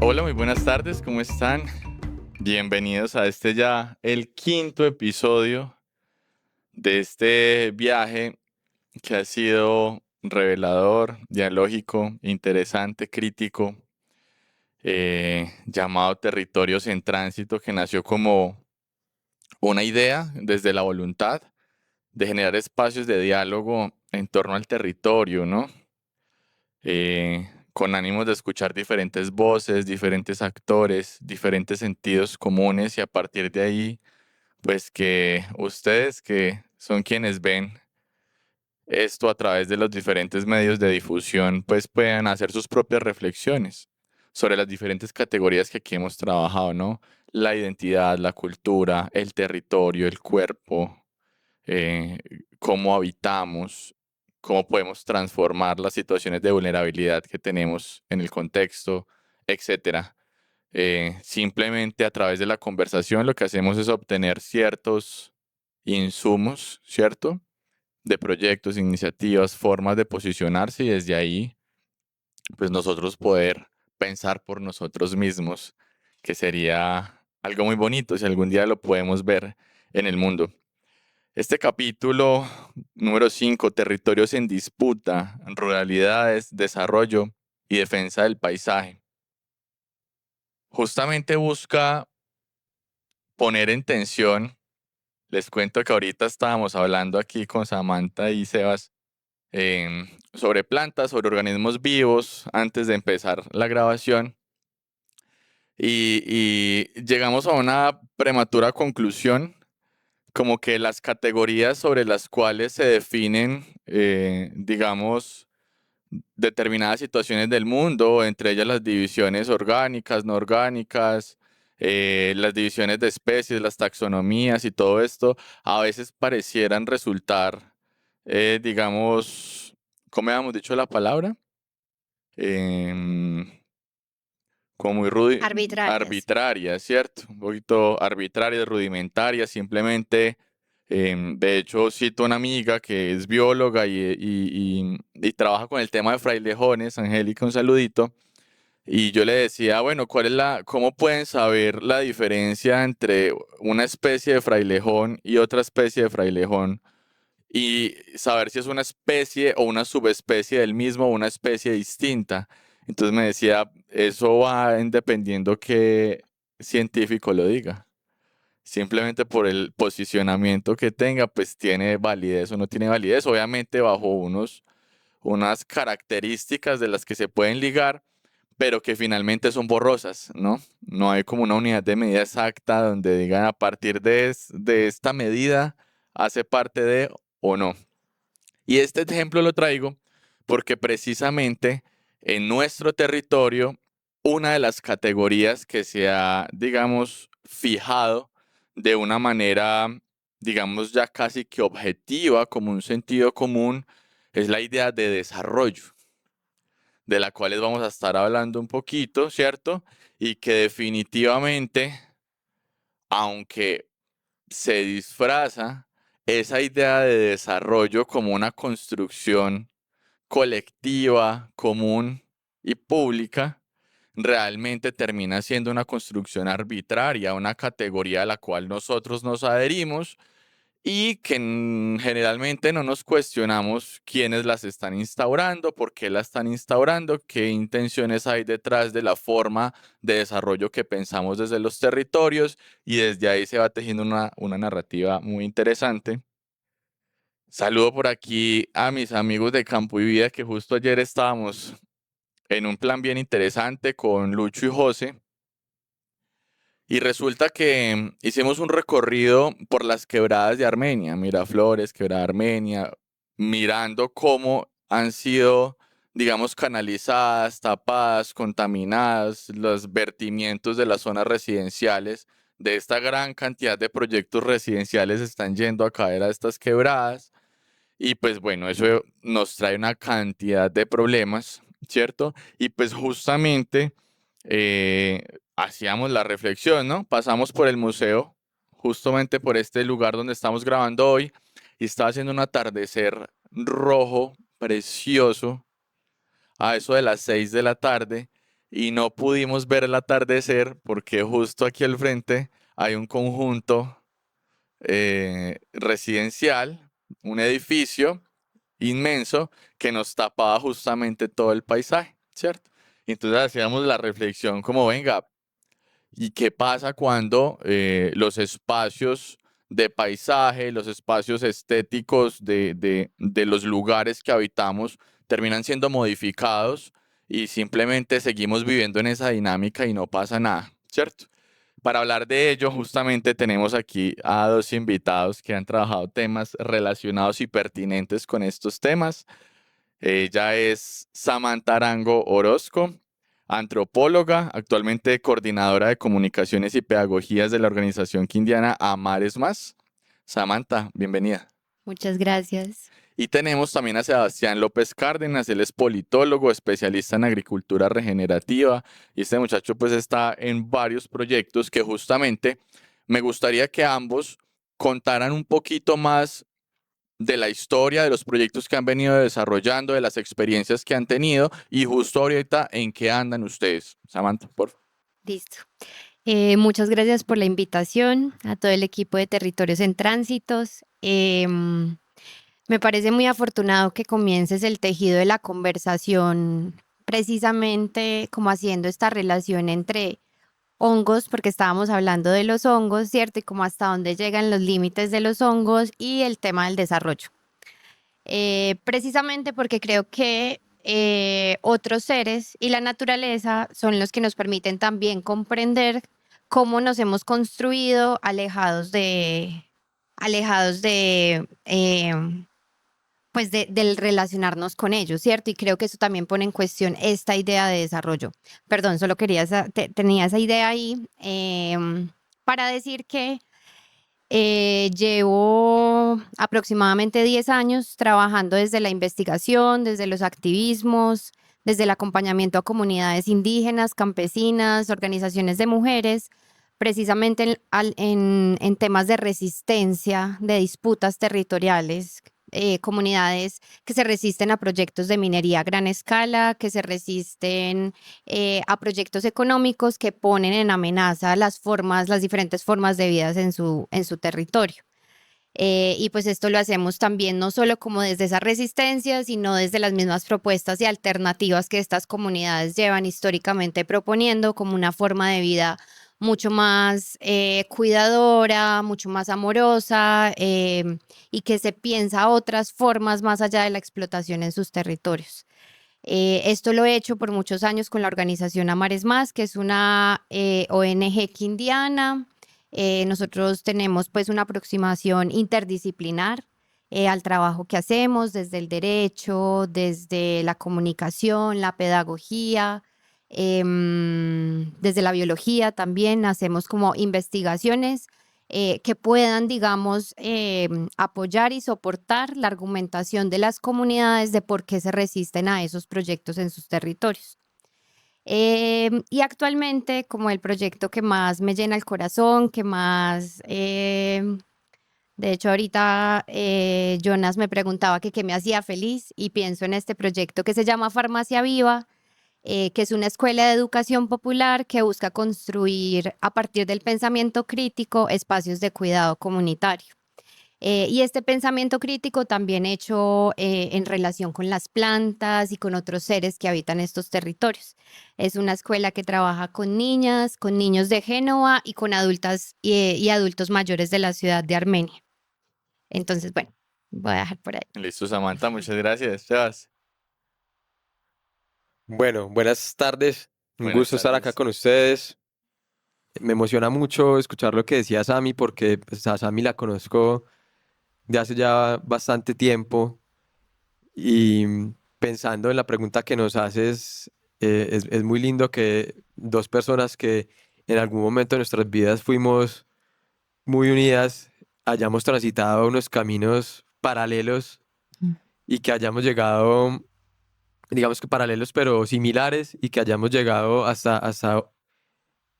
Hola, muy buenas tardes, ¿cómo están? Bienvenidos a el quinto episodio de este viaje que ha sido revelador, dialógico, interesante, crítico, llamado Territorios en Tránsito, que nació como una idea desde la voluntad de generar espacios de diálogo en torno al territorio, ¿no? Con ánimos de escuchar diferentes voces, diferentes actores, diferentes sentidos comunes y a partir de ahí, pues que ustedes que son quienes ven esto a través de los diferentes medios de difusión, pues puedan hacer sus propias reflexiones sobre las diferentes categorías que aquí hemos trabajado, ¿no? La identidad, la cultura, el territorio, el cuerpo, eh, cómo habitamos, cómo podemos transformar las situaciones de vulnerabilidad que tenemos en el contexto, etcétera. Simplemente a través de la conversación lo que hacemos es obtener ciertos insumos, ¿cierto? De proyectos, iniciativas, formas de posicionarse y desde ahí, pues nosotros poder pensar por nosotros mismos, que sería algo muy bonito si algún día lo podemos ver en el mundo. Este capítulo número 5, territorios en disputa, ruralidades, desarrollo y defensa del paisaje, justamente busca poner en tensión, les cuento que ahorita estábamos hablando aquí con Samantha y Sebas sobre plantas, sobre organismos vivos, antes de empezar la grabación, y llegamos a una prematura conclusión como que las categorías sobre las cuales se definen, digamos, determinadas situaciones del mundo, entre ellas las divisiones orgánicas, no orgánicas, las divisiones de especies, las taxonomías y todo esto, a veces parecieran resultar, digamos, ¿cómo habíamos dicho la palabra? Em, como muy Arbitrarias. arbitraria, ¿cierto? Un poquito arbitraria, rudimentaria, simplemente, de hecho, cito a una amiga que es bióloga y trabaja con el tema de frailejones, Angélica, un saludito, y yo le decía, bueno, ¿cómo pueden saber la diferencia entre una especie de frailejón y otra especie de frailejón? Y saber si es una especie o una subespecie del mismo o una especie distinta. Entonces me decía, eso va en dependiendo qué científico lo diga. Simplemente por el posicionamiento que tenga, pues tiene validez o no tiene validez. Obviamente bajo unas características de las que se pueden ligar, pero que finalmente son borrosas, ¿no? No hay como una unidad de medida exacta donde digan a partir de esta medida hace parte de o no. Y este ejemplo lo traigo porque precisamente en nuestro territorio, una de las categorías que se ha, digamos, fijado de una manera, digamos, ya casi que objetiva, como un sentido común, es la idea de desarrollo, de la cual les vamos a estar hablando un poquito, ¿cierto? Y que definitivamente, aunque se disfraza esa idea de desarrollo como una construcción colectiva, común y pública, realmente termina siendo una construcción arbitraria, una categoría a la cual nosotros nos adherimos y que generalmente no nos cuestionamos quiénes las están instaurando, por qué las están instaurando, qué intenciones hay detrás de la forma de desarrollo que pensamos desde los territorios y desde ahí se va tejiendo una narrativa muy interesante. Saludo por aquí a mis amigos de Campo y Vida que justo ayer estábamos en un plan bien interesante con Lucho y José. Y resulta que hicimos un recorrido por las quebradas de Armenia, Miraflores, Quebrada Armenia, mirando cómo han sido, digamos, canalizadas, tapadas, contaminadas, los vertimientos de las zonas residenciales. De esta gran cantidad de proyectos residenciales están yendo a caer a estas quebradas. Y pues bueno, eso nos trae una cantidad de problemas, ¿cierto? Y pues justamente eh, hacíamos la reflexión, ¿no? Pasamos por el museo, justamente por este lugar donde estamos grabando hoy, y estaba haciendo un atardecer rojo, precioso, a eso de las 6 de la tarde, y no pudimos ver el atardecer porque justo aquí al frente hay un conjunto residencial, un edificio inmenso que nos tapaba justamente todo el paisaje, ¿cierto? Y entonces hacíamos la reflexión como, venga, ¿y qué pasa cuando los espacios de paisaje, los espacios estéticos de los lugares que habitamos terminan siendo modificados y simplemente seguimos viviendo en esa dinámica y no pasa nada, ¿cierto? Para hablar de ello, justamente tenemos aquí a dos invitados que han trabajado temas relacionados y pertinentes con estos temas. Ella es Samantha Arango Orozco, antropóloga, actualmente coordinadora de comunicaciones y pedagogías de la organización quindiana Amar es Más. Samantha, bienvenida. Muchas gracias. Y tenemos también a Sebastián López Cárdenas, él es politólogo, especialista en agricultura regenerativa, y este muchacho pues está en varios proyectos que justamente me gustaría que ambos contaran un poquito más de la historia, de los proyectos que han venido desarrollando, de las experiencias que han tenido y justo ahorita en qué andan ustedes. Samantha, por favor. Listo. Muchas gracias por la invitación a todo el equipo de Territorios en Tránsitos. Me parece muy afortunado que comiences el tejido de la conversación precisamente como haciendo esta relación entre hongos, porque estábamos hablando de los hongos, ¿cierto? Y como hasta dónde llegan los límites de los hongos y el tema del desarrollo. Precisamente porque creo que otros seres y la naturaleza son los que nos permiten también comprender cómo nos hemos construido alejados de pues del relacionarnos con ellos, ¿cierto? Y creo que eso también pone en cuestión esta idea de desarrollo. Perdón, solo tenía esa idea ahí para decir que llevo aproximadamente 10 años trabajando desde la investigación, desde los activismos, desde el acompañamiento a comunidades indígenas, campesinas, organizaciones de mujeres, precisamente en temas de resistencia, de disputas territoriales, comunidades que se resisten a proyectos de minería a gran escala, que se resisten a proyectos económicos que ponen en amenaza las diferentes formas de vida en su territorio. Y pues esto lo hacemos también no solo como desde esa resistencia, sino desde las mismas propuestas y alternativas que estas comunidades llevan históricamente proponiendo como una forma de vida mucho más cuidadora, mucho más amorosa y que se piensa otras formas más allá de la explotación en sus territorios. Esto lo he hecho por muchos años con la organización Amares Más, que es una ONG quindiana. Nosotros tenemos pues una aproximación interdisciplinar al trabajo que hacemos desde el derecho, desde la comunicación, la pedagogía, desde la biología también hacemos como investigaciones que puedan, digamos, apoyar y soportar la argumentación de las comunidades de por qué se resisten a esos proyectos en sus territorios. Y actualmente, como el proyecto que más me llena el corazón, que más, de hecho ahorita Jonas me preguntaba que qué me hacía feliz y pienso en este proyecto que se llama Farmacia Viva, que es una escuela de educación popular que busca construir a partir del pensamiento crítico espacios de cuidado comunitario. Y este pensamiento crítico también hecho en relación con las plantas y con otros seres que habitan estos territorios. Es una escuela que trabaja con niñas, con niños de Génova y con adultas y adultos mayores de la ciudad de Armenia. Entonces, bueno, voy a dejar por ahí. Listo, Samantha, muchas gracias. Sebas, Bueno, buenas tardes. Un buenas gusto estar acá tardes. con ustedes. Me emociona mucho escuchar lo que decía Sami porque pues, a Sami la conozco de hace ya bastante tiempo y pensando en la pregunta que nos haces, es muy lindo que dos personas que en algún momento de nuestras vidas fuimos muy unidas, hayamos transitado unos caminos paralelos y que hayamos llegado, digamos que paralelos pero similares y que hayamos llegado hasta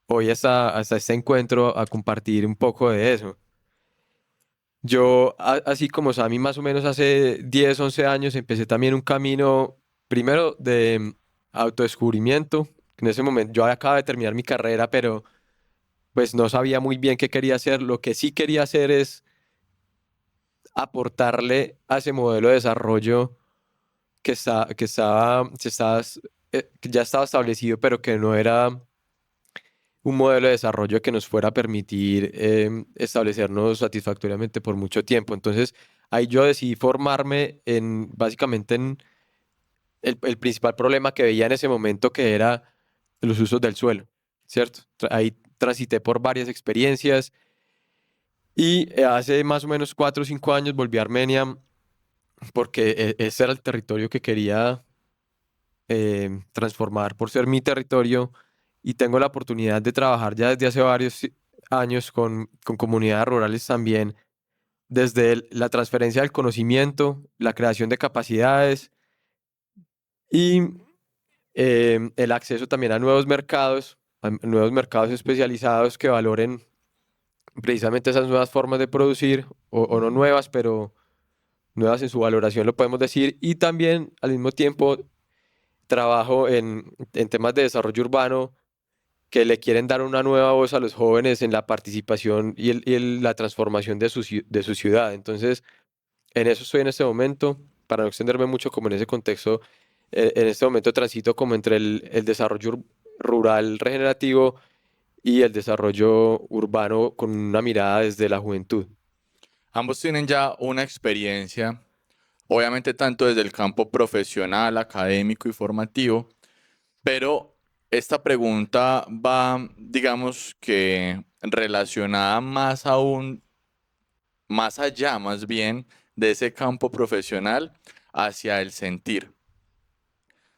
hoy, hasta este encuentro, a compartir un poco de eso. Yo, así como Sami, más o menos hace 10 11 años, empecé también un camino, primero de autodescubrimiento, En ese momento yo acababa de terminar mi carrera, pero pues no sabía muy bien qué quería hacer. Lo que sí quería hacer es aportarle a ese modelo de desarrollo que ya estaba establecido, pero que no era un modelo de desarrollo que nos fuera a permitir establecernos satisfactoriamente por mucho tiempo. Entonces, ahí yo decidí formarme básicamente en el principal problema que veía en ese momento, que era los usos del suelo, ¿cierto? Ahí transité por varias experiencias y hace más o menos 4 o 5 años volví a Armenia porque ese era el territorio que quería transformar por ser mi territorio, y tengo la oportunidad de trabajar ya desde hace varios años con comunidades rurales también, desde la transferencia del conocimiento, la creación de capacidades y el acceso también a nuevos mercados especializados que valoren precisamente esas nuevas formas de producir, o no nuevas, pero nuevas en su valoración, lo podemos decir, y también al mismo tiempo trabajo en temas de desarrollo urbano que le quieren dar una nueva voz a los jóvenes en la participación la transformación de su ciudad. Entonces, en eso estoy en este momento, para no extenderme mucho como en ese contexto. En este momento transito como entre el desarrollo rural regenerativo y el desarrollo urbano con una mirada desde la juventud. Ambos tienen ya una experiencia, obviamente tanto desde el campo profesional, académico y formativo, pero esta pregunta va, digamos que relacionada más aún, más allá más bien de ese campo profesional hacia el sentir.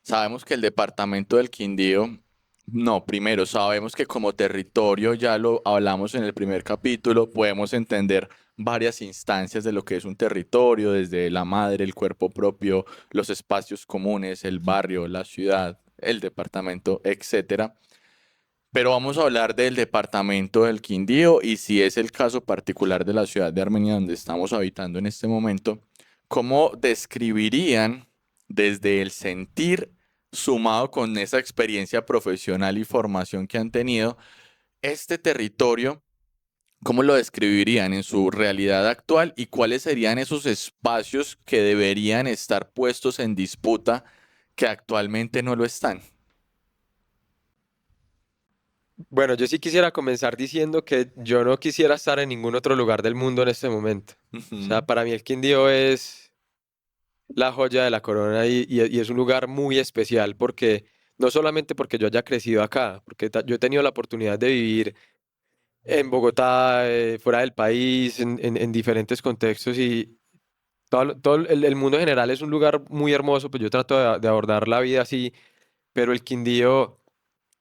Sabemos que el departamento del Quindío, no, primero sabemos que como territorio, ya lo hablamos en el primer capítulo, podemos entender varias instancias de lo que es un territorio, desde la madre, el cuerpo propio, los espacios comunes, el barrio, la ciudad, el departamento, etcétera. Pero vamos a hablar del departamento del Quindío, y si es el caso particular de la ciudad de Armenia donde estamos habitando en este momento, ¿cómo describirían desde el sentir sumado con esa experiencia profesional y formación que han tenido este territorio? ¿Cómo lo describirían en su realidad actual y cuáles serían esos espacios que deberían estar puestos en disputa que actualmente no lo están? Bueno, yo sí quisiera comenzar diciendo que yo no quisiera estar en ningún otro lugar del mundo en este momento. O sea, Ujú. para mí el Quindío es la joya de la corona, y es un lugar muy especial porque no solamente porque yo haya crecido acá, porque yo he tenido la oportunidad de vivir en Bogotá, fuera del país, en diferentes contextos, y todo el mundo en general es un lugar muy hermoso. Pues yo trato de abordar la vida así, pero el Quindío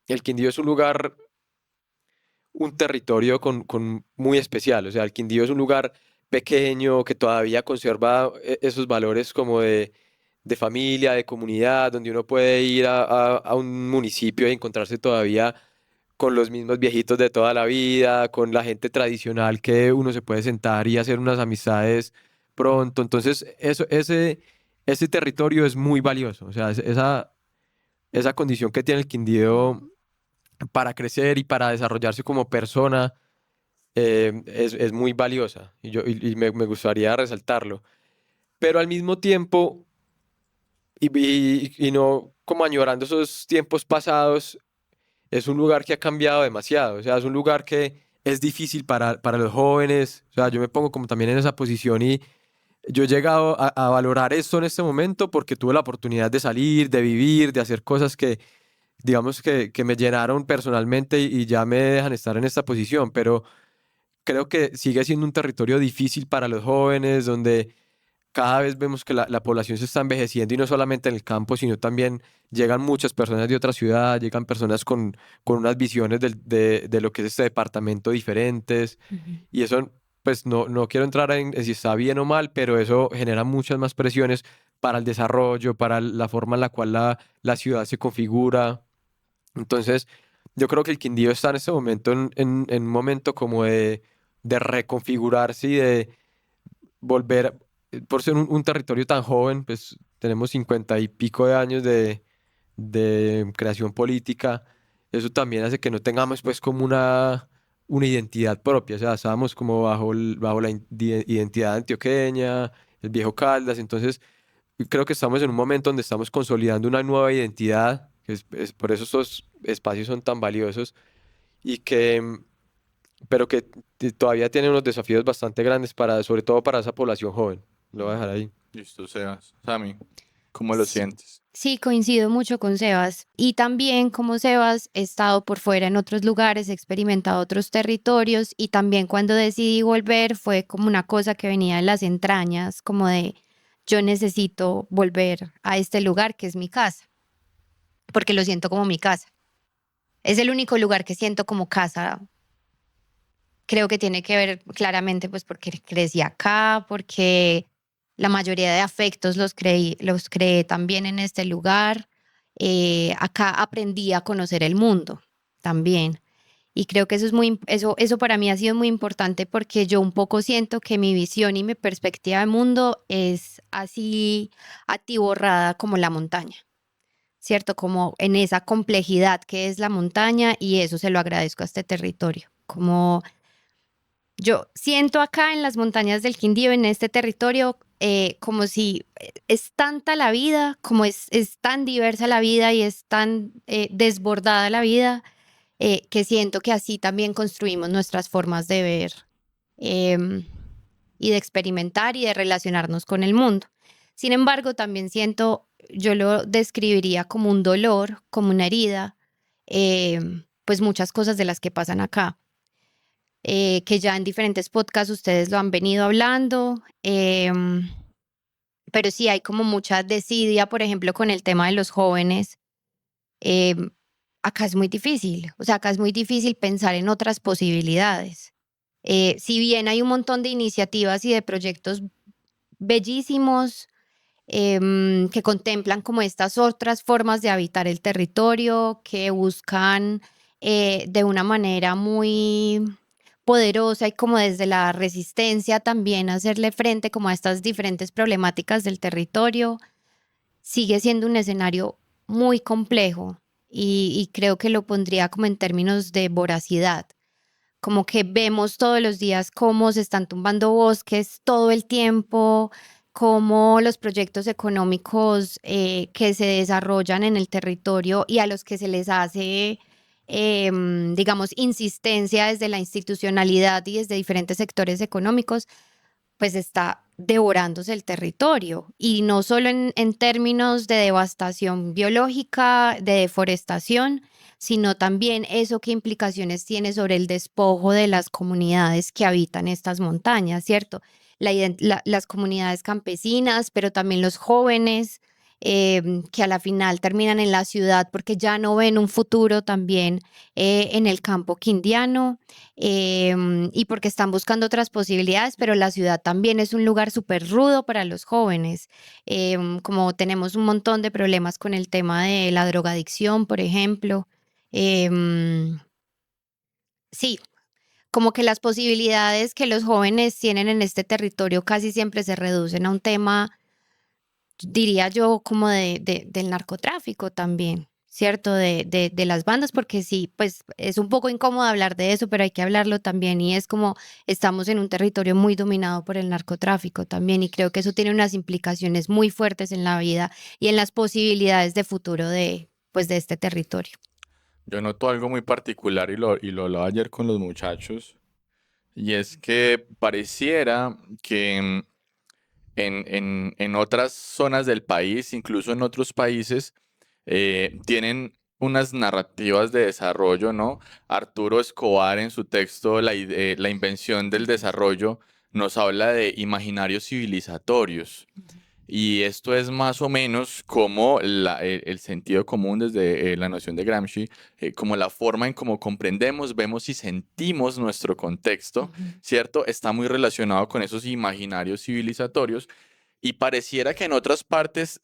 es un lugar, un territorio muy especial. O sea, el Quindío es un lugar pequeño que todavía conserva esos valores como de familia, de comunidad, donde uno puede ir a un municipio y encontrarse todavía con los mismos viejitos de toda la vida, con la gente tradicional que uno se puede sentar y hacer unas amistades pronto. Entonces, ese territorio es muy valioso. O sea, esa condición que tiene el Quindío para crecer y para desarrollarse como persona es muy valiosa, y me gustaría resaltarlo. Pero al mismo tiempo, y no como añorando esos tiempos pasados, es un lugar que ha cambiado demasiado. O sea, es un lugar que es difícil para los jóvenes. O sea, yo me pongo como también en esa posición, y yo he llegado a valorar esto en este momento porque tuve la oportunidad de salir, de vivir, de hacer cosas que, digamos, que me llenaron personalmente, y ya me dejan estar en esta posición. Pero creo que sigue siendo un territorio difícil para los jóvenes, donde cada vez vemos que la población se está envejeciendo, y no solamente en el campo, sino también llegan muchas personas de otra ciudad, llegan personas con unas visiones de lo que es este departamento diferentes, Ujú. y eso, pues no quiero entrar en si está bien o mal, pero eso genera muchas más presiones para el desarrollo, para la forma en la cual la ciudad se configura. Entonces, yo creo que el Quindío está en este momento en un momento como de reconfigurarse y de volver, por ser un territorio tan joven. Pues tenemos 50 y pico de años de creación política, eso también hace que no tengamos pues como una identidad propia, o sea, estábamos como bajo la identidad antioqueña, el viejo Caldas, entonces creo que estamos en un momento donde estamos consolidando una nueva identidad, que por eso estos espacios son tan valiosos y pero que todavía tienen unos desafíos bastante grandes sobre todo para esa población joven. Lo voy a dejar ahí. Listo, Sebas. Sammy, ¿cómo lo sientes? Sí, coincido mucho con Sebas. Y también como Sebas, he estado por fuera en otros lugares, he experimentado otros territorios y también cuando decidí volver fue como una cosa que venía de las entrañas, como de yo necesito volver a este lugar que es mi casa, porque lo siento como mi casa. Es el único lugar que siento como casa. Creo que tiene que ver claramente pues porque crecí acá, porque la mayoría de afectos los creé también en este lugar. Acá aprendí a conocer el mundo también. Y creo que eso para mí ha sido muy importante porque yo un poco siento que mi visión y mi perspectiva del mundo es así atiborrada como la montaña, ¿cierto? Como en esa complejidad que es la montaña y eso se lo agradezco a este territorio. Como yo siento acá en las montañas del Quindío, en este territorio, como si es tanta la vida, como es tan diversa la vida y es tan desbordada la vida, que siento que así también construimos nuestras formas de ver em, y de experimentar y de relacionarnos con el mundo. Sin embargo, también siento, yo lo describiría como un dolor, como una herida, pues muchas cosas de las que pasan acá que ya en diferentes podcasts ustedes lo han venido hablando, pero sí hay como mucha desidia, por ejemplo, con el tema de los jóvenes. em, Acá es muy difícil, o sea, acá es muy difícil pensar en otras posibilidades. Si bien hay un montón de iniciativas y de proyectos bellísimos que contemplan como estas otras formas de habitar el territorio, que buscan de una manera muy poderosa y como desde la resistencia también hacerle frente como a estas diferentes problemáticas del territorio, sigue siendo un escenario muy complejo y creo que lo pondría como en términos de voracidad, como que vemos todos los días cómo se están tumbando bosques todo el tiempo, cómo los proyectos económicos que se desarrollan en el territorio y a los que se les hace, digamos, insistencia desde la institucionalidad y desde diferentes sectores económicos, pues está devorándose el territorio. Y no solo en términos de devastación biológica, de deforestación, sino también eso qué implicaciones tiene sobre el despojo de las comunidades que habitan estas montañas, ¿cierto? Las comunidades campesinas, pero también los jóvenes que a la final terminan en la ciudad porque ya no ven un futuro también en el campo quindiano y porque están buscando otras posibilidades, pero la ciudad también es un lugar súper rudo para los jóvenes. Como tenemos un montón de problemas con el tema de la drogadicción, por ejemplo. Em, sí, como que las posibilidades que los jóvenes tienen en este territorio casi siempre se reducen a un tema, diría yo, como del narcotráfico también, ¿cierto? De las bandas, porque sí, pues es un poco incómodo hablar de eso, pero hay que hablarlo también y es como estamos en un territorio muy dominado por el narcotráfico también y creo que eso tiene unas implicaciones muy fuertes en la vida y en las posibilidades de futuro pues, de este territorio. Yo noto algo muy particular y lo hablaba ayer con los muchachos, y es que pareciera que en otras zonas del país, incluso en otros países, tienen unas narrativas de desarrollo, ¿no? Arturo Escobar en su texto La invención del desarrollo nos habla de imaginarios civilizatorios. Y esto es más o menos como el sentido común desde la noción de Gramsci, como la forma en cómo comprendemos, vemos y sentimos nuestro contexto, Ujú. ¿cierto? Está muy relacionado con esos imaginarios civilizatorios y pareciera que en otras partes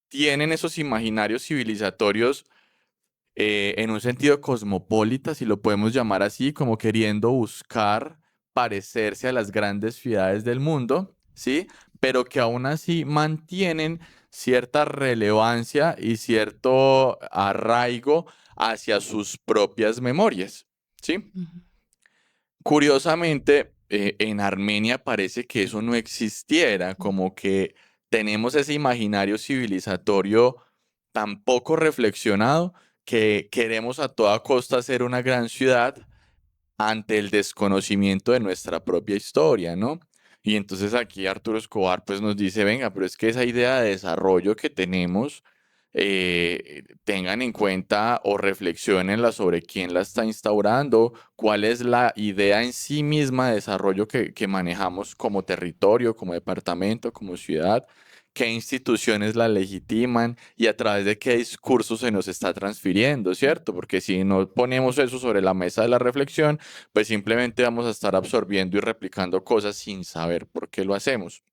tienen esos imaginarios civilizatorios en un sentido cosmopolita, si lo podemos llamar así, como queriendo buscar parecerse a las grandes ciudades del mundo, ¿sí? Pero que aún así mantienen cierta relevancia y cierto arraigo hacia sus propias memorias, ¿sí? Ujú. Curiosamente, en Armenia parece que eso no existiera, Mm. como que tenemos ese imaginario civilizatorio tan poco reflexionado que queremos a toda costa ser una gran ciudad ante el desconocimiento de nuestra propia historia, ¿no? Y entonces aquí Arturo Escobar pues nos dice, venga, pero es que esa idea de desarrollo que tenemos, tengan en cuenta o reflexionenla sobre quién la está instaurando, cuál es la idea en sí misma de desarrollo que manejamos como territorio, como departamento, como ciudad, qué instituciones la legitiman y a través de qué discurso se nos está transfiriendo, ¿cierto? Porque si no ponemos eso sobre la mesa de la reflexión, pues simplemente vamos a estar absorbiendo y replicando cosas sin saber por qué lo hacemos.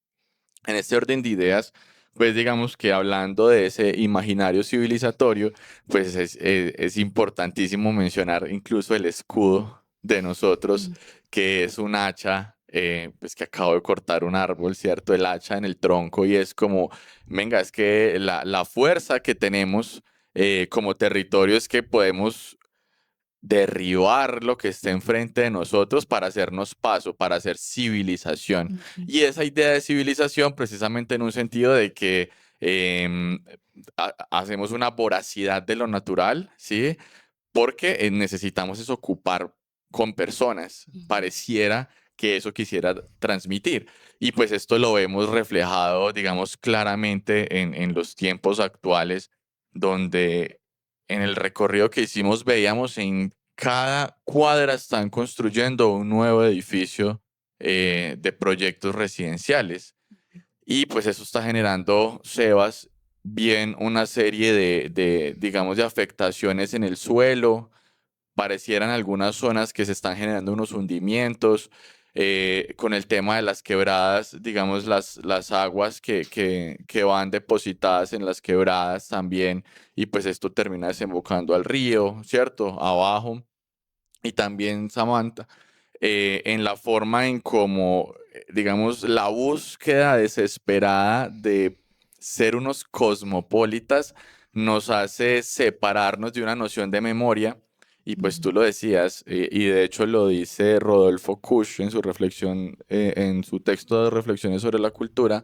En este orden de ideas, pues digamos que hablando de ese imaginario civilizatorio, pues es importantísimo mencionar incluso el escudo de nosotros, Mm. que es un hacha, pues que acabo de cortar un árbol, ¿cierto? El hacha en el tronco y es como, venga, es que la fuerza que tenemos como territorio es que podemos derribar lo que esté enfrente de nosotros para hacernos paso, para hacer civilización. Ujú. Y esa idea de civilización, precisamente en un sentido de que hacemos una voracidad de lo natural, ¿sí? Porque necesitamos es ocupar con personas. Ujú. Pareciera que eso quisiera transmitir. Y pues esto lo vemos reflejado, digamos, claramente en los tiempos actuales, donde en el recorrido que hicimos veíamos en cada cuadra están construyendo un nuevo edificio de proyectos residenciales. Y pues eso está generando, Sebas, bien una serie digamos, de afectaciones en el suelo. Parecieran algunas zonas que se están generando unos hundimientos, con el tema de las quebradas, digamos, las aguas que van depositadas en las quebradas también, y pues esto termina desembocando al río, ¿cierto? Abajo. Y también, Samantha, en la forma en cómo, digamos, la búsqueda desesperada de ser unos cosmopolitas nos hace separarnos de una noción de memoria. Y pues Ujú. tú lo decías, y de hecho lo dice Rodolfo Kusch en su reflexión, en su texto de reflexiones sobre la cultura,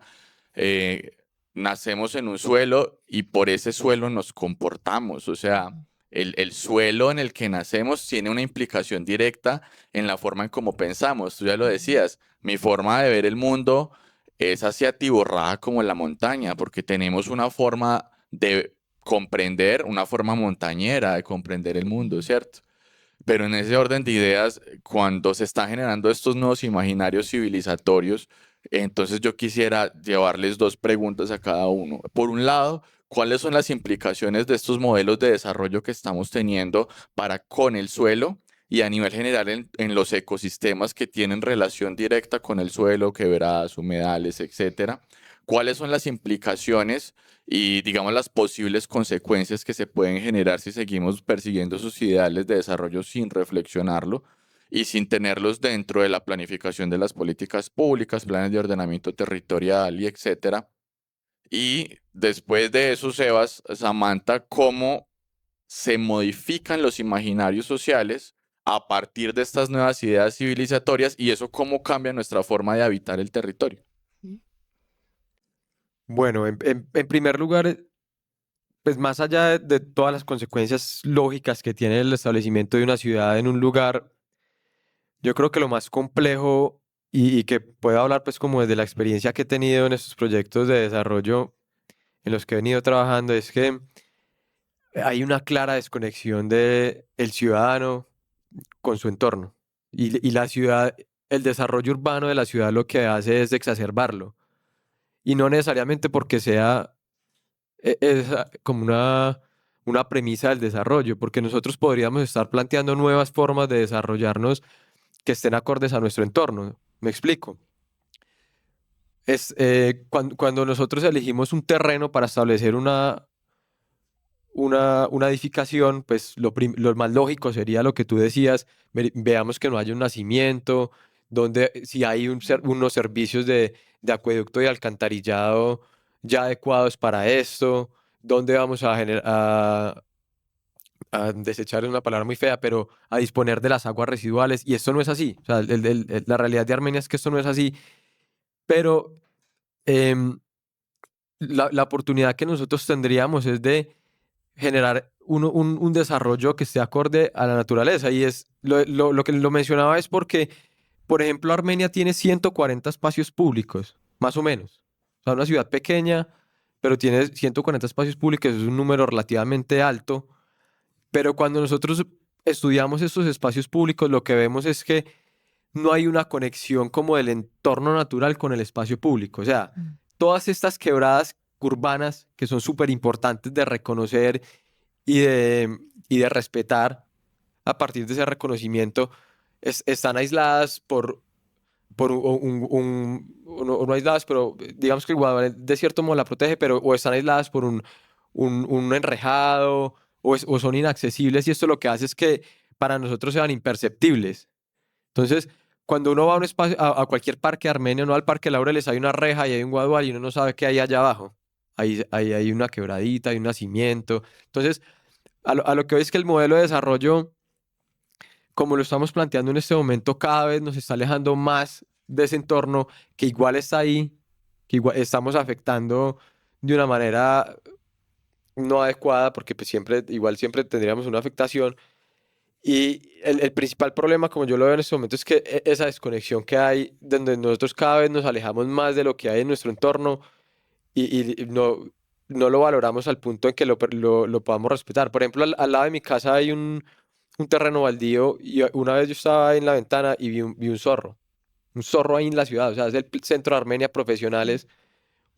eh, nacemos en un suelo y por ese suelo nos comportamos. O sea, Ujú. el suelo en el que nacemos tiene una implicación directa en la forma en cómo pensamos. Tú ya lo Ujú. decías, mi forma de ver el mundo es así atiborrada como la montaña, porque tenemos una forma de comprender, una forma montañera de comprender el mundo, Ujú. ¿cierto? Pero en ese orden de ideas, cuando se están generando estos nuevos imaginarios civilizatorios, entonces yo quisiera llevarles dos preguntas a cada uno. Por un lado, ¿cuáles son las implicaciones de estos modelos de desarrollo que estamos teniendo para con el suelo y a nivel general en los ecosistemas que tienen relación directa con el suelo, quebradas, humedales, etcétera? ¿Cuáles son las implicaciones y, digamos, las posibles consecuencias que se pueden generar si seguimos persiguiendo sus ideales de desarrollo sin reflexionarlo y sin tenerlos dentro de la planificación de las políticas públicas, planes de ordenamiento territorial y etcétera? Y después de eso, Sebas, Samantha, ¿cómo se modifican los imaginarios sociales a partir de estas nuevas ideas civilizatorias y eso cómo cambia nuestra forma de habitar el territorio? Ujú. Bueno, en primer lugar, pues más allá de todas las consecuencias lógicas que tiene el establecimiento de una ciudad en un lugar, yo creo que lo más complejo y que puedo hablar pues como desde la experiencia que he tenido en estos proyectos de desarrollo en los que he venido trabajando es que hay una clara desconexión de el ciudadano con su entorno y la ciudad, el desarrollo urbano de la ciudad lo que hace es exacerbarlo y no necesariamente porque sea como una premisa del desarrollo, porque nosotros podríamos estar planteando nuevas formas de desarrollarnos que estén acordes a nuestro entorno. ¿Me explico? Cuando nosotros elegimos un terreno para establecer una edificación, pues lo más lógico sería lo que tú decías, veamos que no haya un nacimiento, donde si hay unos servicios de acueducto y alcantarillado ya adecuados para esto, dónde vamos a desechar es una palabra muy fea, pero a disponer de las aguas residuales, y esto no es así. O sea, la realidad de Armenia es que esto no es así, pero em, la oportunidad que nosotros tendríamos es de generar un desarrollo que esté acorde a la naturaleza. Y es lo que lo mencionaba es porque, por ejemplo, Armenia tiene 140 espacios públicos, más o menos. O sea, una ciudad pequeña, pero tiene 140 espacios públicos, es un número relativamente alto. Pero cuando nosotros estudiamos estos espacios públicos, lo que vemos es que no hay una conexión como del entorno natural con el espacio público. O sea, todas estas quebradas urbanas que son súper importantes de reconocer y de respetar a partir de ese reconocimiento, están aisladas por no aisladas, pero digamos que el Guadalete de cierto modo la protege, pero o están aisladas por un enrejado o son inaccesibles, y esto lo que hace es que para nosotros sean imperceptibles. Entonces, cuando uno va a un espacio, a cualquier parque armenio, no al Parque Laureles, hay una reja y hay un guadual y uno no sabe qué hay allá abajo. Ahí hay una quebradita, hay un nacimiento. Entonces, a lo que hoy es que el modelo de desarrollo, como lo estamos planteando en este momento, cada vez nos está alejando más de ese entorno que igual está ahí, que igual estamos afectando de una manera no adecuada, porque pues igual siempre tendríamos una afectación. Y el principal problema, como yo lo veo en este momento, es que esa desconexión que hay, donde nosotros cada vez nos alejamos más de lo que hay en nuestro entorno y no lo valoramos al punto en que lo podamos respetar. Por ejemplo, al lado de mi casa hay un terreno baldío, y una vez yo estaba en la ventana y vi un zorro ahí en la ciudad. O sea, es el centro de Armenia profesionales,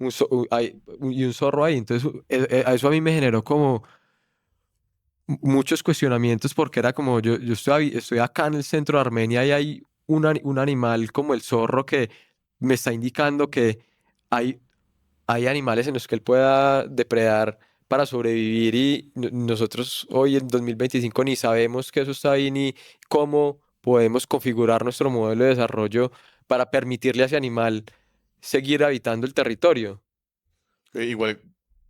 y un zorro ahí. Entonces, a eso a mí me generó como muchos cuestionamientos, porque era como yo estoy acá en el centro de Armenia y hay un animal como el zorro que me está indicando que hay, hay animales en los que él pueda depredar para sobrevivir, y nosotros hoy en 2025 ni sabemos que eso está ahí ni cómo podemos configurar nuestro modelo de desarrollo para permitirle a ese animal seguir habitando el territorio. Igual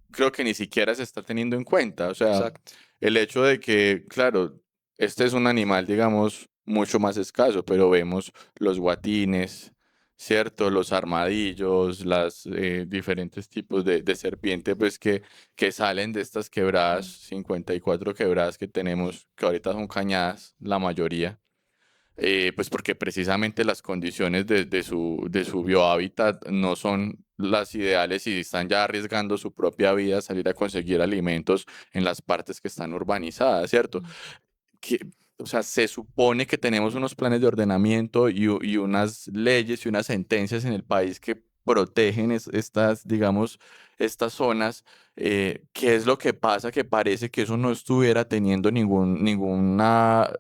creo que ni siquiera se está teniendo en cuenta. O sea, Exacto. el hecho de que, claro, este es un animal, digamos, mucho más escaso, pero vemos los guatines, ¿cierto? Los armadillos, las diferentes tipos de serpiente, pues que salen de estas quebradas, 54 quebradas que tenemos, que ahorita son cañadas, la mayoría. Pues porque precisamente las condiciones de su biohábitat no son las ideales y están ya arriesgando su propia vida a salir a conseguir alimentos en las partes que están urbanizadas, ¿cierto? Que, o sea, se supone que tenemos unos planes de ordenamiento y unas leyes y unas sentencias en el país que protegen estas, digamos, estas zonas. ¿Qué es lo que pasa? Que parece que eso no estuviera teniendo ningunos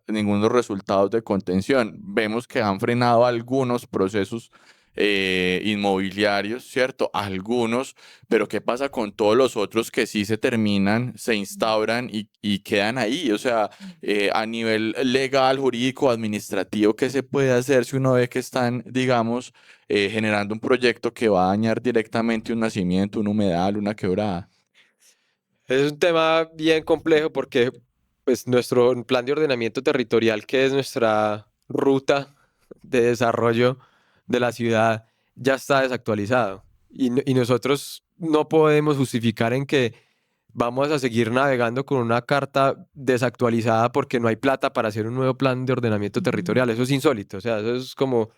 resultados de contención. Vemos que han frenado algunos procesos inmobiliarios, ¿cierto? Algunos, pero ¿qué pasa con todos los otros que sí se terminan, se instauran y quedan ahí? O sea, a nivel legal, jurídico, administrativo, ¿qué se puede hacer si uno ve que están, digamos, generando un proyecto que va a dañar directamente un nacimiento, un humedal, una quebrada? Es un tema bien complejo porque pues nuestro plan de ordenamiento territorial, que es nuestra ruta de desarrollo de la ciudad, ya está desactualizado. Y nosotros no podemos justificar en que vamos a seguir navegando con una carta desactualizada porque no hay plata para hacer un nuevo plan de ordenamiento territorial. Eso es insólito. O sea, eso es como,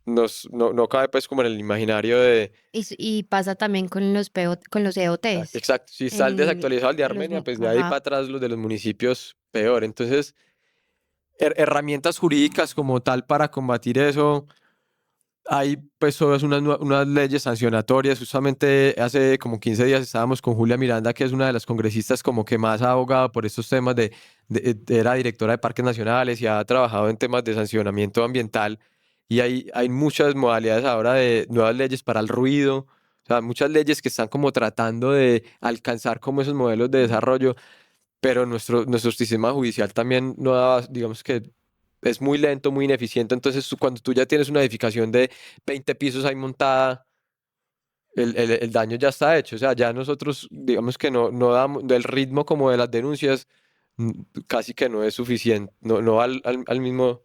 no cabe pues como en el imaginario de... Y pasa también con los con los EOTs. Exacto, si está el desactualizado el de Armenia, pues de ahí para Ajá. atrás los de los municipios peor. Entonces, herramientas jurídicas como tal para combatir eso, hay pues todas unas leyes sancionatorias. Justamente hace como 15 días estábamos con Julia Miranda, que es una de las congresistas como que más ha abogado por estos temas era directora de parques nacionales y ha trabajado en temas de sancionamiento ambiental, y hay muchas modalidades ahora de nuevas leyes para el ruido. O sea, muchas leyes que están como tratando de alcanzar como esos modelos de desarrollo, pero nuestro sistema judicial también no da, digamos que es muy lento, muy ineficiente. Entonces, cuando tú ya tienes una edificación de 20 pisos ahí montada, el daño ya está hecho. O sea, ya nosotros, digamos que no damos, del ritmo como de las denuncias, mm, casi que no es suficiente, no al mismo,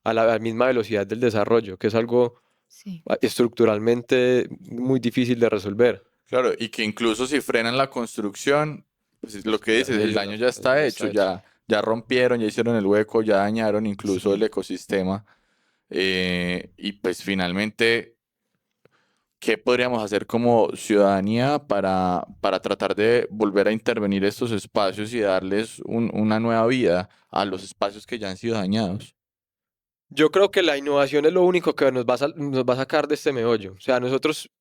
a la misma velocidad del desarrollo, que es algo Sí. estructuralmente muy difícil de resolver. Claro, y que incluso si frenan la construcción, pues es lo que dices, el daño ya Eso está ya hecho, está hecho. ya rompieron, ya hicieron el hueco, ya dañaron incluso el Sí. ecosistema. Y pues finalmente, ¿qué podríamos hacer como ciudadanía para tratar de volver a intervenir estos espacios y darles una nueva vida a los espacios que ya han sido dañados? Yo creo que la innovación es lo único que nos va a sacar de este meollo. O sea, nosotros,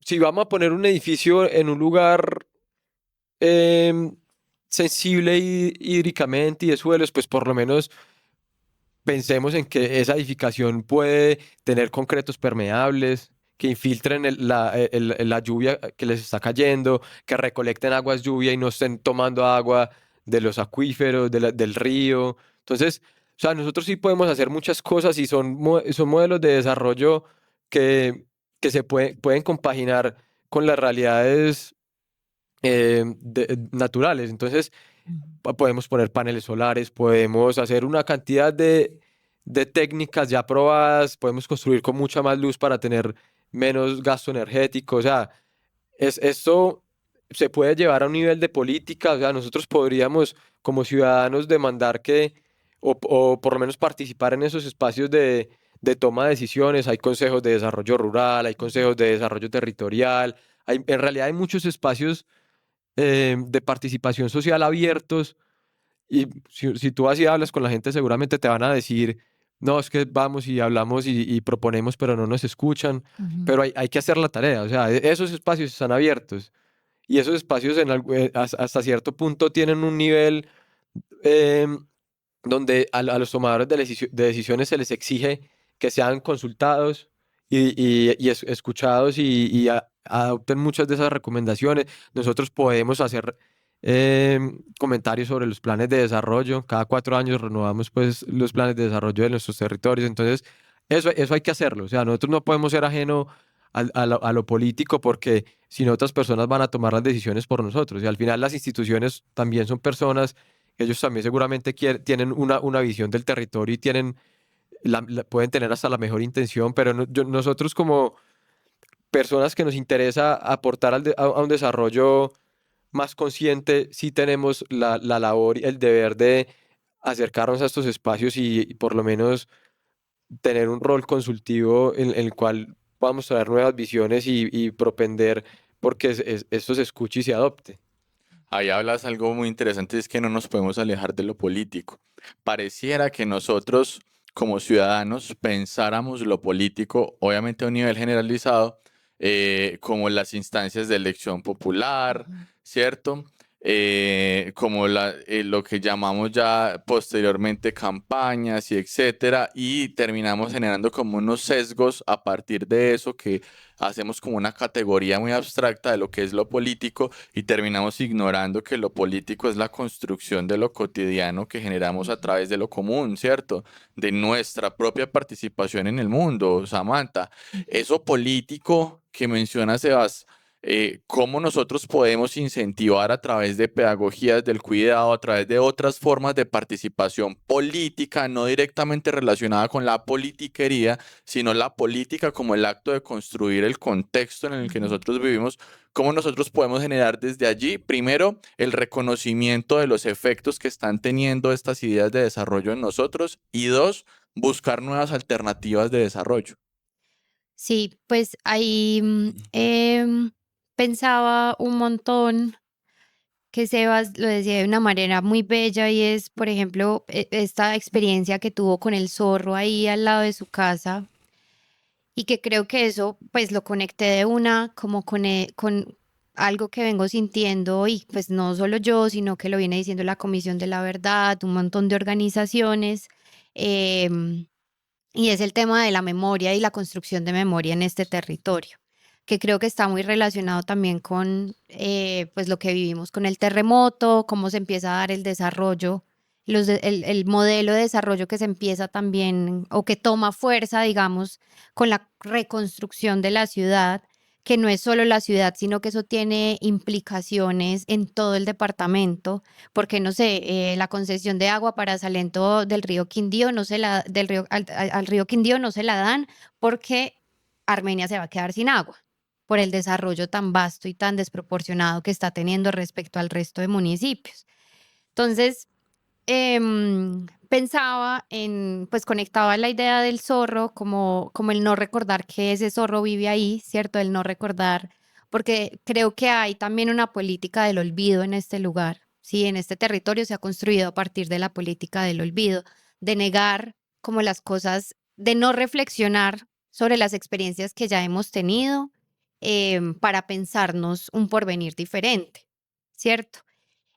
si vamos a poner un edificio en un lugar em, sensible hídricamente y de suelos, pues por lo menos pensemos en que esa edificación puede tener concretos permeables, que infiltren la lluvia que les está cayendo, que recolecten aguas lluvia y no estén tomando agua de los acuíferos, del río. Entonces, o sea, nosotros sí podemos hacer muchas cosas y son modelos de desarrollo que pueden compaginar con las realidades naturales. Entonces, Ujú. podemos poner paneles solares, podemos hacer una cantidad de técnicas ya probadas, podemos construir con mucha más luz para tener menos gasto energético. O sea, esto se puede llevar a un nivel de política. O sea, nosotros podríamos como ciudadanos demandar o por lo menos participar en esos espacios de toma de decisiones. Hay consejos de desarrollo rural, hay consejos de desarrollo territorial. En realidad hay muchos espacios de participación social abiertos y si tú así hablas con la gente, seguramente te van a decir, no, es que vamos y hablamos y proponemos, pero no nos escuchan. Ujú. Pero hay que hacer la tarea. O sea, esos espacios están abiertos y esos espacios hasta cierto punto tienen un nivel em, donde a los tomadores de decisiones se les exige que sean consultados y escuchados adopten muchas de esas recomendaciones. Nosotros podemos hacer comentarios sobre los planes de desarrollo. Cada 4 años renovamos pues los planes de desarrollo de nuestros territorios. Entonces, eso hay que hacerlo. O sea, nosotros no podemos ser ajeno a lo político porque si no otras personas van a tomar las decisiones por nosotros. Y al final las instituciones también son personas, ellos también seguramente tienen una visión del territorio y pueden tener hasta la mejor intención, pero nosotros como personas que nos interesa aportar a un desarrollo más consciente, sí tenemos la labor y el deber de acercarnos a estos espacios y por lo menos tener un rol consultivo en el cual podamos traer nuevas visiones y propender porque esto se escuche y se adopte. Ahí hablas algo muy interesante, es que no nos podemos alejar de lo político. Pareciera que nosotros como ciudadanos pensáramos lo político, obviamente a un nivel generalizado, como las instancias de elección popular, Ujú. ¿cierto? Como lo que llamamos ya posteriormente campañas y etcétera, y terminamos generando como unos sesgos a partir de eso que hacemos como una categoría muy abstracta de lo que es lo político y terminamos ignorando que lo político es la construcción de lo cotidiano que generamos a Ujú. través de lo común, ¿cierto? De nuestra propia participación en el mundo, Samantha. Ujú. Eso político que menciona Sebas, cómo nosotros podemos incentivar a través de pedagogías del cuidado, a través de otras formas de participación política, no directamente relacionada con la politiquería, sino la política como el acto de construir el contexto en el que Ujú. nosotros vivimos, cómo nosotros podemos generar desde allí, primero, el reconocimiento de los efectos que están teniendo estas ideas de desarrollo en nosotros y dos, buscar nuevas alternativas de desarrollo. Sí, pues ahí pensaba un montón que Sebas lo decía de una manera muy bella y es, por ejemplo, esta experiencia que tuvo con el zorro ahí al lado de su casa y que creo que eso pues lo conecté de una como con algo que vengo sintiendo y pues no solo yo, sino que lo viene diciendo la Comisión de la Verdad, un montón de organizaciones. em, y es el tema de la memoria y la construcción de memoria en este territorio, que creo que está muy relacionado también con pues lo que vivimos con el terremoto, cómo se empieza a dar el desarrollo, el modelo de desarrollo que se empieza también o que toma fuerza, digamos, con la reconstrucción de la ciudad, que no es solo la ciudad, sino que eso tiene implicaciones en todo el departamento, porque no sé, la concesión de agua para Salento del río Quindío no se la, del río, al río Quindío no se la dan porque Armenia se va a quedar sin agua por el desarrollo tan vasto y tan desproporcionado que está teniendo respecto al resto de municipios. Entonces, pensaba en, pues conectaba la idea del zorro como el no recordar que ese zorro vive ahí, ¿cierto? El no recordar, porque creo que hay también una política del olvido en este lugar, ¿sí? En este territorio se ha construido a partir de la política del olvido, de negar como las cosas, de no reflexionar sobre las experiencias que ya hemos tenido para pensarnos un porvenir diferente, ¿cierto?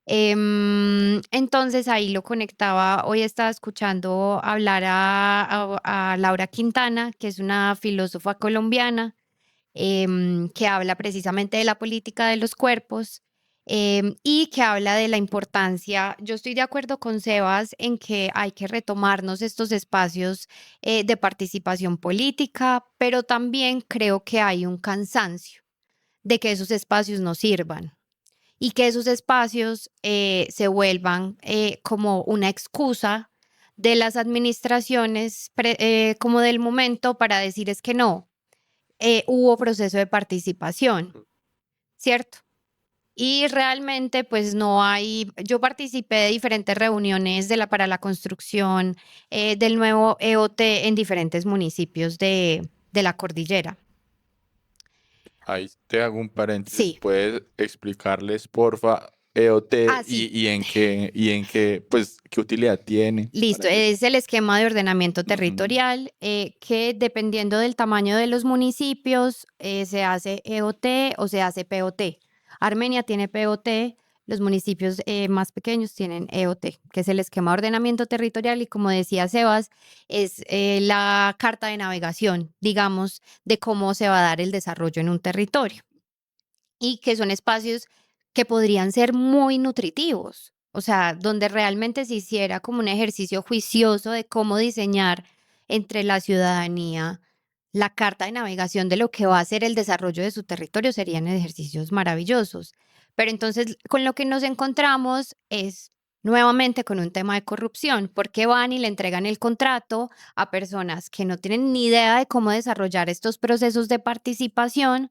Entonces ahí lo conectaba. Hoy estaba escuchando hablar a Laura Quintana, que es una filósofa colombiana, que habla precisamente de la política de los cuerpos y que habla de la importancia. Yo estoy de acuerdo con Sebas en que hay que retomarnos estos espacios de participación política, pero también creo que hay un cansancio de que esos espacios no sirvan y que esos espacios se vuelvan como una excusa de las administraciones como del momento para decir es que no, hubo proceso de participación, ¿cierto? Y realmente pues no hay, yo participé de diferentes reuniones para la construcción del nuevo EOT en diferentes municipios de la cordillera. Ahí te hago un paréntesis. Sí. ¿Puedes explicarles, porfa, EOT Sí. y en qué, pues, qué utilidad tiene Listo, para ellos? es el esquema de ordenamiento Ujú. territorial que dependiendo del tamaño de los municipios se hace EOT o se hace POT. Armenia tiene POT, los municipios más pequeños tienen EOT, que es el esquema de ordenamiento territorial y como decía Sebas, es la carta de navegación, digamos, de cómo se va a dar el desarrollo en un territorio y que son espacios que podrían ser muy nutritivos, o sea, donde realmente se hiciera como un ejercicio juicioso de cómo diseñar entre la ciudadanía la carta de navegación de lo que va a ser el desarrollo de su territorio, serían ejercicios maravillosos. Pero entonces con lo que nos encontramos es nuevamente con un tema de corrupción, porque van y le entregan el contrato a personas que no tienen ni idea de cómo desarrollar estos procesos de participación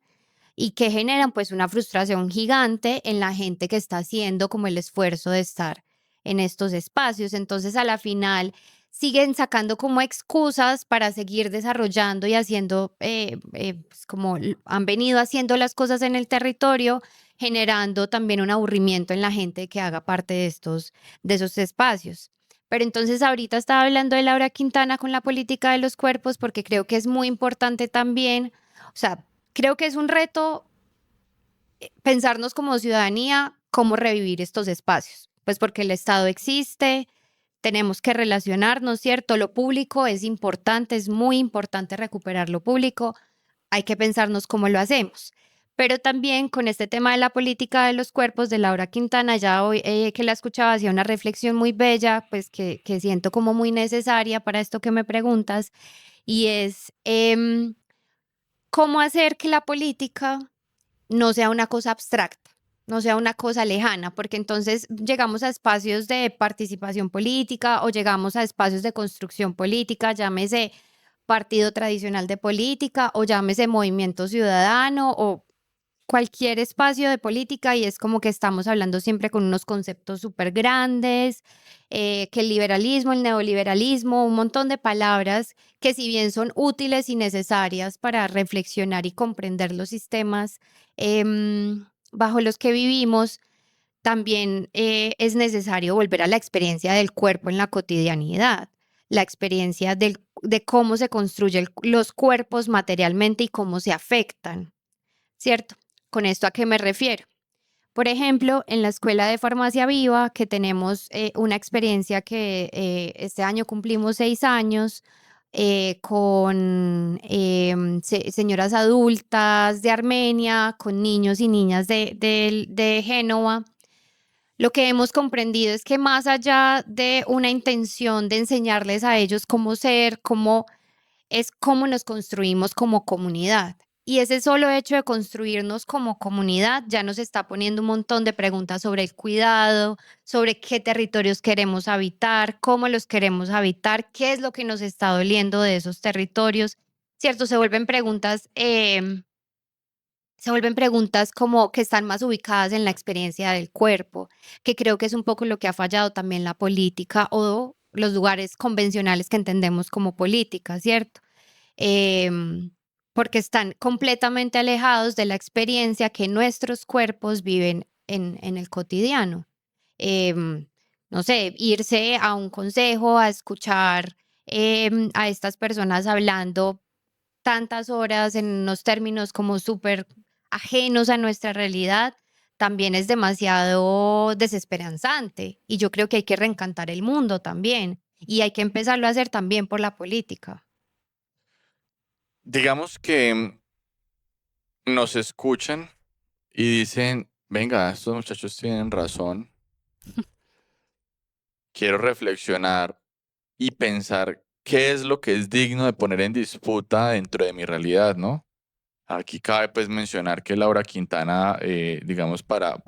y que generan pues una frustración gigante en la gente que está haciendo como el esfuerzo de estar en estos espacios. Entonces a la final siguen sacando como excusas para seguir desarrollando y haciendo pues, como han venido haciendo las cosas en el territorio, generando también un aburrimiento en la gente que haga parte de esos espacios. Pero entonces ahorita estaba hablando de Laura Quintana con la política de los cuerpos porque creo que es muy importante también, o sea, creo que es un reto pensarnos como ciudadanía cómo revivir estos espacios, pues porque el Estado existe, tenemos que relacionarnos, ¿cierto? Lo público es importante, es muy importante recuperar lo público, hay que pensarnos cómo lo hacemos. Pero también con este tema de la política de los cuerpos de Laura Quintana, ya hoy que la escuchaba, hacía una reflexión muy bella, pues que siento como muy necesaria para esto que me preguntas, y es cómo hacer que la política no sea una cosa abstracta, no sea una cosa lejana, porque entonces llegamos a espacios de participación política o llegamos a espacios de construcción política, llámese partido tradicional de política o llámese movimiento ciudadano o cualquier espacio de política y es como que estamos hablando siempre con unos conceptos súper grandes, que el liberalismo, el neoliberalismo, un montón de palabras que si bien son útiles y necesarias para reflexionar y comprender los sistemas bajo los que vivimos, también es necesario volver a la experiencia del cuerpo en la cotidianidad, la experiencia de cómo se construyen los cuerpos materialmente y cómo se afectan, ¿cierto? ¿Con esto a qué me refiero? Por ejemplo, en la Escuela de Farmacia Viva, que tenemos una experiencia que este año cumplimos 6 años con señoras adultas de Armenia, con niños y niñas de Génova. Lo que hemos comprendido es que más allá de una intención de enseñarles a ellos cómo ser, cómo nos construimos como comunidad. Y ese solo hecho de construirnos como comunidad ya nos está poniendo un montón de preguntas sobre el cuidado, sobre qué territorios queremos habitar, cómo los queremos habitar, qué es lo que nos está doliendo de esos territorios, ¿cierto? Se vuelven preguntas como que están más ubicadas en la experiencia del cuerpo, que creo que es un poco lo que ha fallado también la política o los lugares convencionales que entendemos como política, ¿cierto? Em, Porque están completamente alejados de la experiencia que nuestros cuerpos viven en el cotidiano. Em, no sé, irse a un consejo, a escuchar a estas personas hablando tantas horas en unos términos como súper ajenos a nuestra realidad, también es demasiado desesperanzante. Y yo creo que hay que reencantar el mundo también. Y hay que empezarlo a hacer también por la política. Digamos que nos escuchan y dicen, venga, estos muchachos tienen razón, quiero reflexionar y pensar qué es lo que es digno de poner en disputa dentro de mi realidad, ¿no? Aquí cabe pues mencionar que Laura Quintana, digamos, para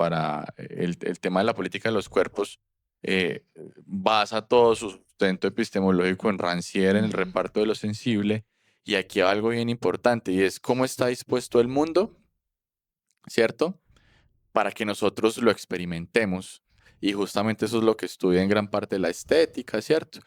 el tema de la política de los cuerpos, eh, basa todo su sustento epistemológico en Rancière, en el Ujú, reparto de lo sensible, y aquí va algo bien importante, y es cómo está dispuesto el mundo, ¿cierto? Para que nosotros lo experimentemos. Y justamente eso es lo que estudia en gran parte la estética, ¿cierto?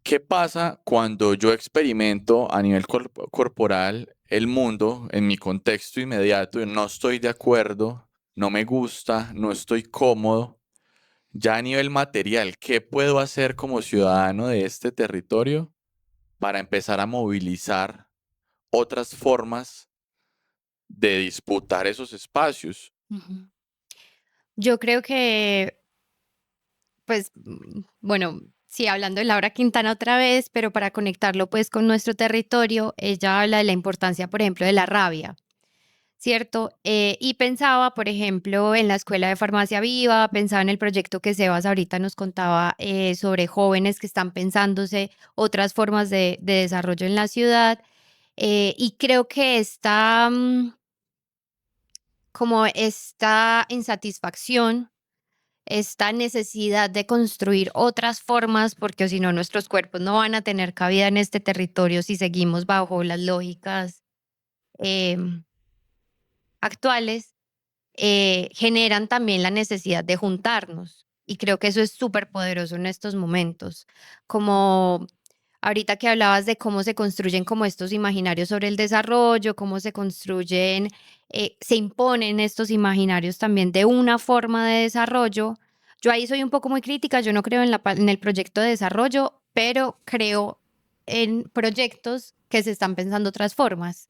¿Qué pasa cuando yo experimento a nivel corporal el mundo en mi contexto inmediato y no estoy de acuerdo, no me gusta, no estoy cómodo? Ya a nivel material, ¿qué puedo hacer como ciudadano de este territorio para empezar a movilizar otras formas de disputar esos espacios? ujú. Yo creo que, pues, bueno, sí, hablando de Laura Quintana otra vez, pero para conectarlo pues con nuestro territorio, ella habla de la importancia, por ejemplo, de la rabia, ¿cierto? Y pensaba, por ejemplo, en la Escuela de Farmacia Viva, pensaba en el proyecto que Sebas ahorita nos contaba sobre jóvenes que están pensándose otras formas de desarrollo en la ciudad. Y creo que como esta insatisfacción, esta necesidad de construir otras formas, porque si no nuestros cuerpos no van a tener cabida en este territorio si seguimos bajo las lógicas em, actuales, generan también la necesidad de juntarnos. Y creo que eso es súper poderoso en estos momentos. Como ahorita que hablabas de cómo se construyen como estos imaginarios sobre el desarrollo, cómo se construyen, se imponen estos imaginarios también de una forma de desarrollo. Yo ahí soy un poco muy crítica, yo no creo en el proyecto de desarrollo, pero creo en proyectos que se están pensando otras formas.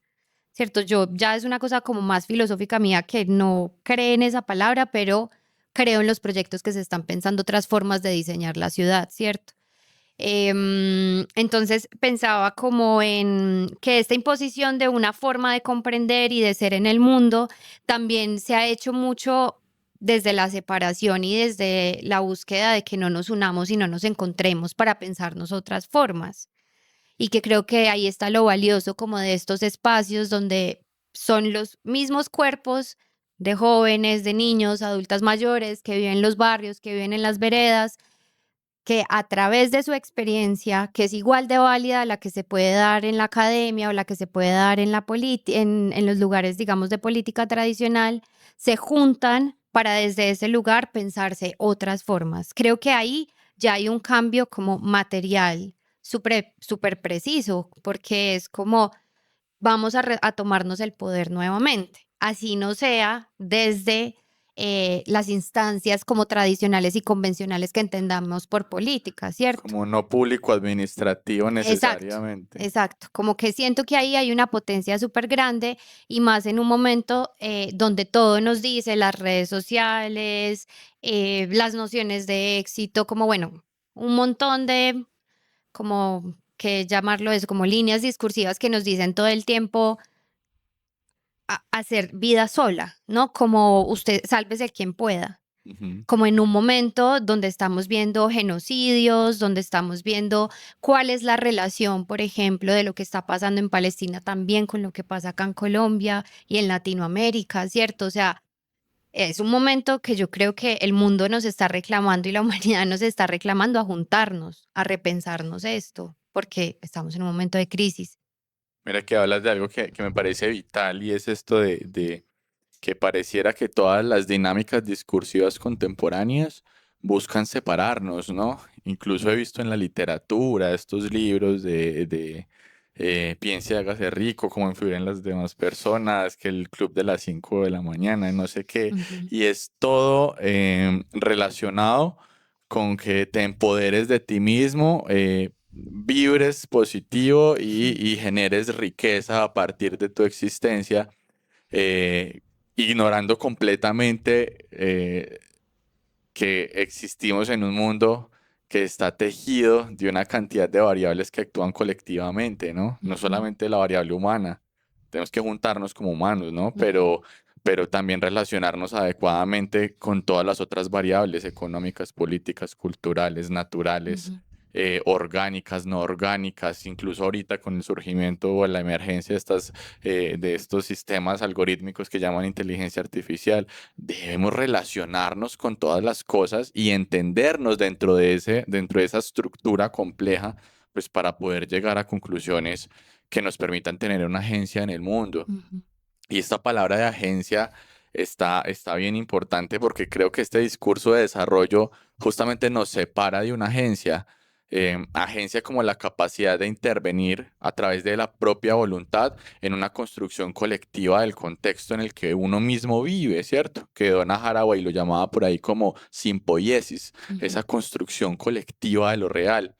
¿Cierto? Yo ya es una cosa como más filosófica mía que no cree en esa palabra, pero creo en los proyectos que se están pensando otras formas de diseñar la ciudad, ¿cierto? Entonces pensaba como en que esta imposición de una forma de comprender y de ser en el mundo también se ha hecho mucho desde la separación y desde la búsqueda de que no nos unamos y no nos encontremos para pensarnos otras formas. Y que creo que ahí está lo valioso como de estos espacios donde son los mismos cuerpos de jóvenes, de niños, adultas mayores que viven en los barrios, que viven en las veredas, que a través de su experiencia, que es igual de válida a la que se puede dar en la academia o la que se puede dar en en los lugares, digamos, de política tradicional, se juntan para desde ese lugar pensarse otras formas. Creo que ahí ya hay un cambio como material súper preciso, porque es como vamos a tomarnos el poder nuevamente. Así no sea desde las instancias como tradicionales y convencionales que entendamos por política, ¿cierto? Como no público administrativo Exacto, necesariamente. exacto. Como que siento que ahí hay una potencia súper grande y más en un momento donde todo nos dice, las redes sociales, las nociones de éxito, como bueno, un montón de, como que llamarlo eso, como líneas discursivas que nos dicen todo el tiempo hacer vida sola, ¿no? Como usted, sálvese quien pueda. Ujú. como en un momento donde estamos viendo genocidios, donde estamos viendo cuál es la relación, por ejemplo, de lo que está pasando en Palestina también con lo que pasa acá en Colombia y en Latinoamérica, ¿cierto? O sea, es un momento que yo creo que el mundo nos está reclamando y la humanidad nos está reclamando a juntarnos, a repensarnos esto, porque estamos en un momento de crisis. Mira que hablas de algo que me parece vital y es esto de que pareciera que todas las dinámicas discursivas contemporáneas buscan separarnos, ¿no? Incluso he visto en la literatura estos libros de piense y hágase rico, cómo influir en las demás personas, que el club de las 5 de la mañana, no sé qué, Ujú, y es todo relacionado con que te empoderes de ti mismo, vibres positivo ujú, y generes riqueza a partir de tu existencia, eh, ignorando completamente que existimos en un mundo que está tejido de una cantidad de variables que actúan colectivamente, ¿no? No ujú, solamente la variable humana, tenemos que juntarnos como humanos, ¿no? ujú, Pero también relacionarnos adecuadamente con todas las otras variables económicas, políticas, culturales, naturales, ujú, orgánicas, no orgánicas, incluso ahorita con el surgimiento o la emergencia de estos sistemas algorítmicos que llaman inteligencia artificial. Debemos relacionarnos con todas las cosas y entendernos dentro de esa estructura compleja, pues para poder llegar a conclusiones que nos permitan tener una agencia en el mundo. ujú, Y esta palabra de agencia está bien importante porque creo que este discurso de desarrollo justamente nos separa de una agencia. Agencia como la capacidad de intervenir a través de la propia voluntad en una construcción colectiva del contexto en el que uno mismo vive, ¿cierto? Que Donna Haraway lo llamaba por ahí como simpoiesis, ujú, esa construcción colectiva de lo real.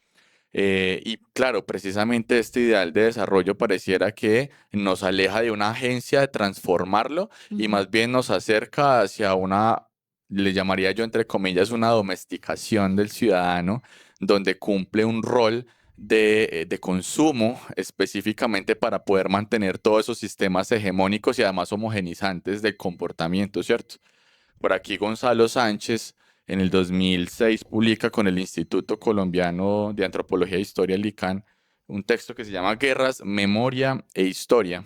Y claro, precisamente este ideal de desarrollo pareciera que nos aleja de una agencia de transformarlo y ujú, más bien nos acerca hacia una, le llamaría yo entre comillas, una domesticación del ciudadano, donde cumple un rol de consumo específicamente para poder mantener todos esos sistemas hegemónicos y además homogenizantes del comportamiento, ¿cierto? Por aquí Gonzalo Sánchez en el 2006 publica con el Instituto Colombiano de Antropología e Historia, el ICANN, un texto que se llama Guerras, Memoria e Historia.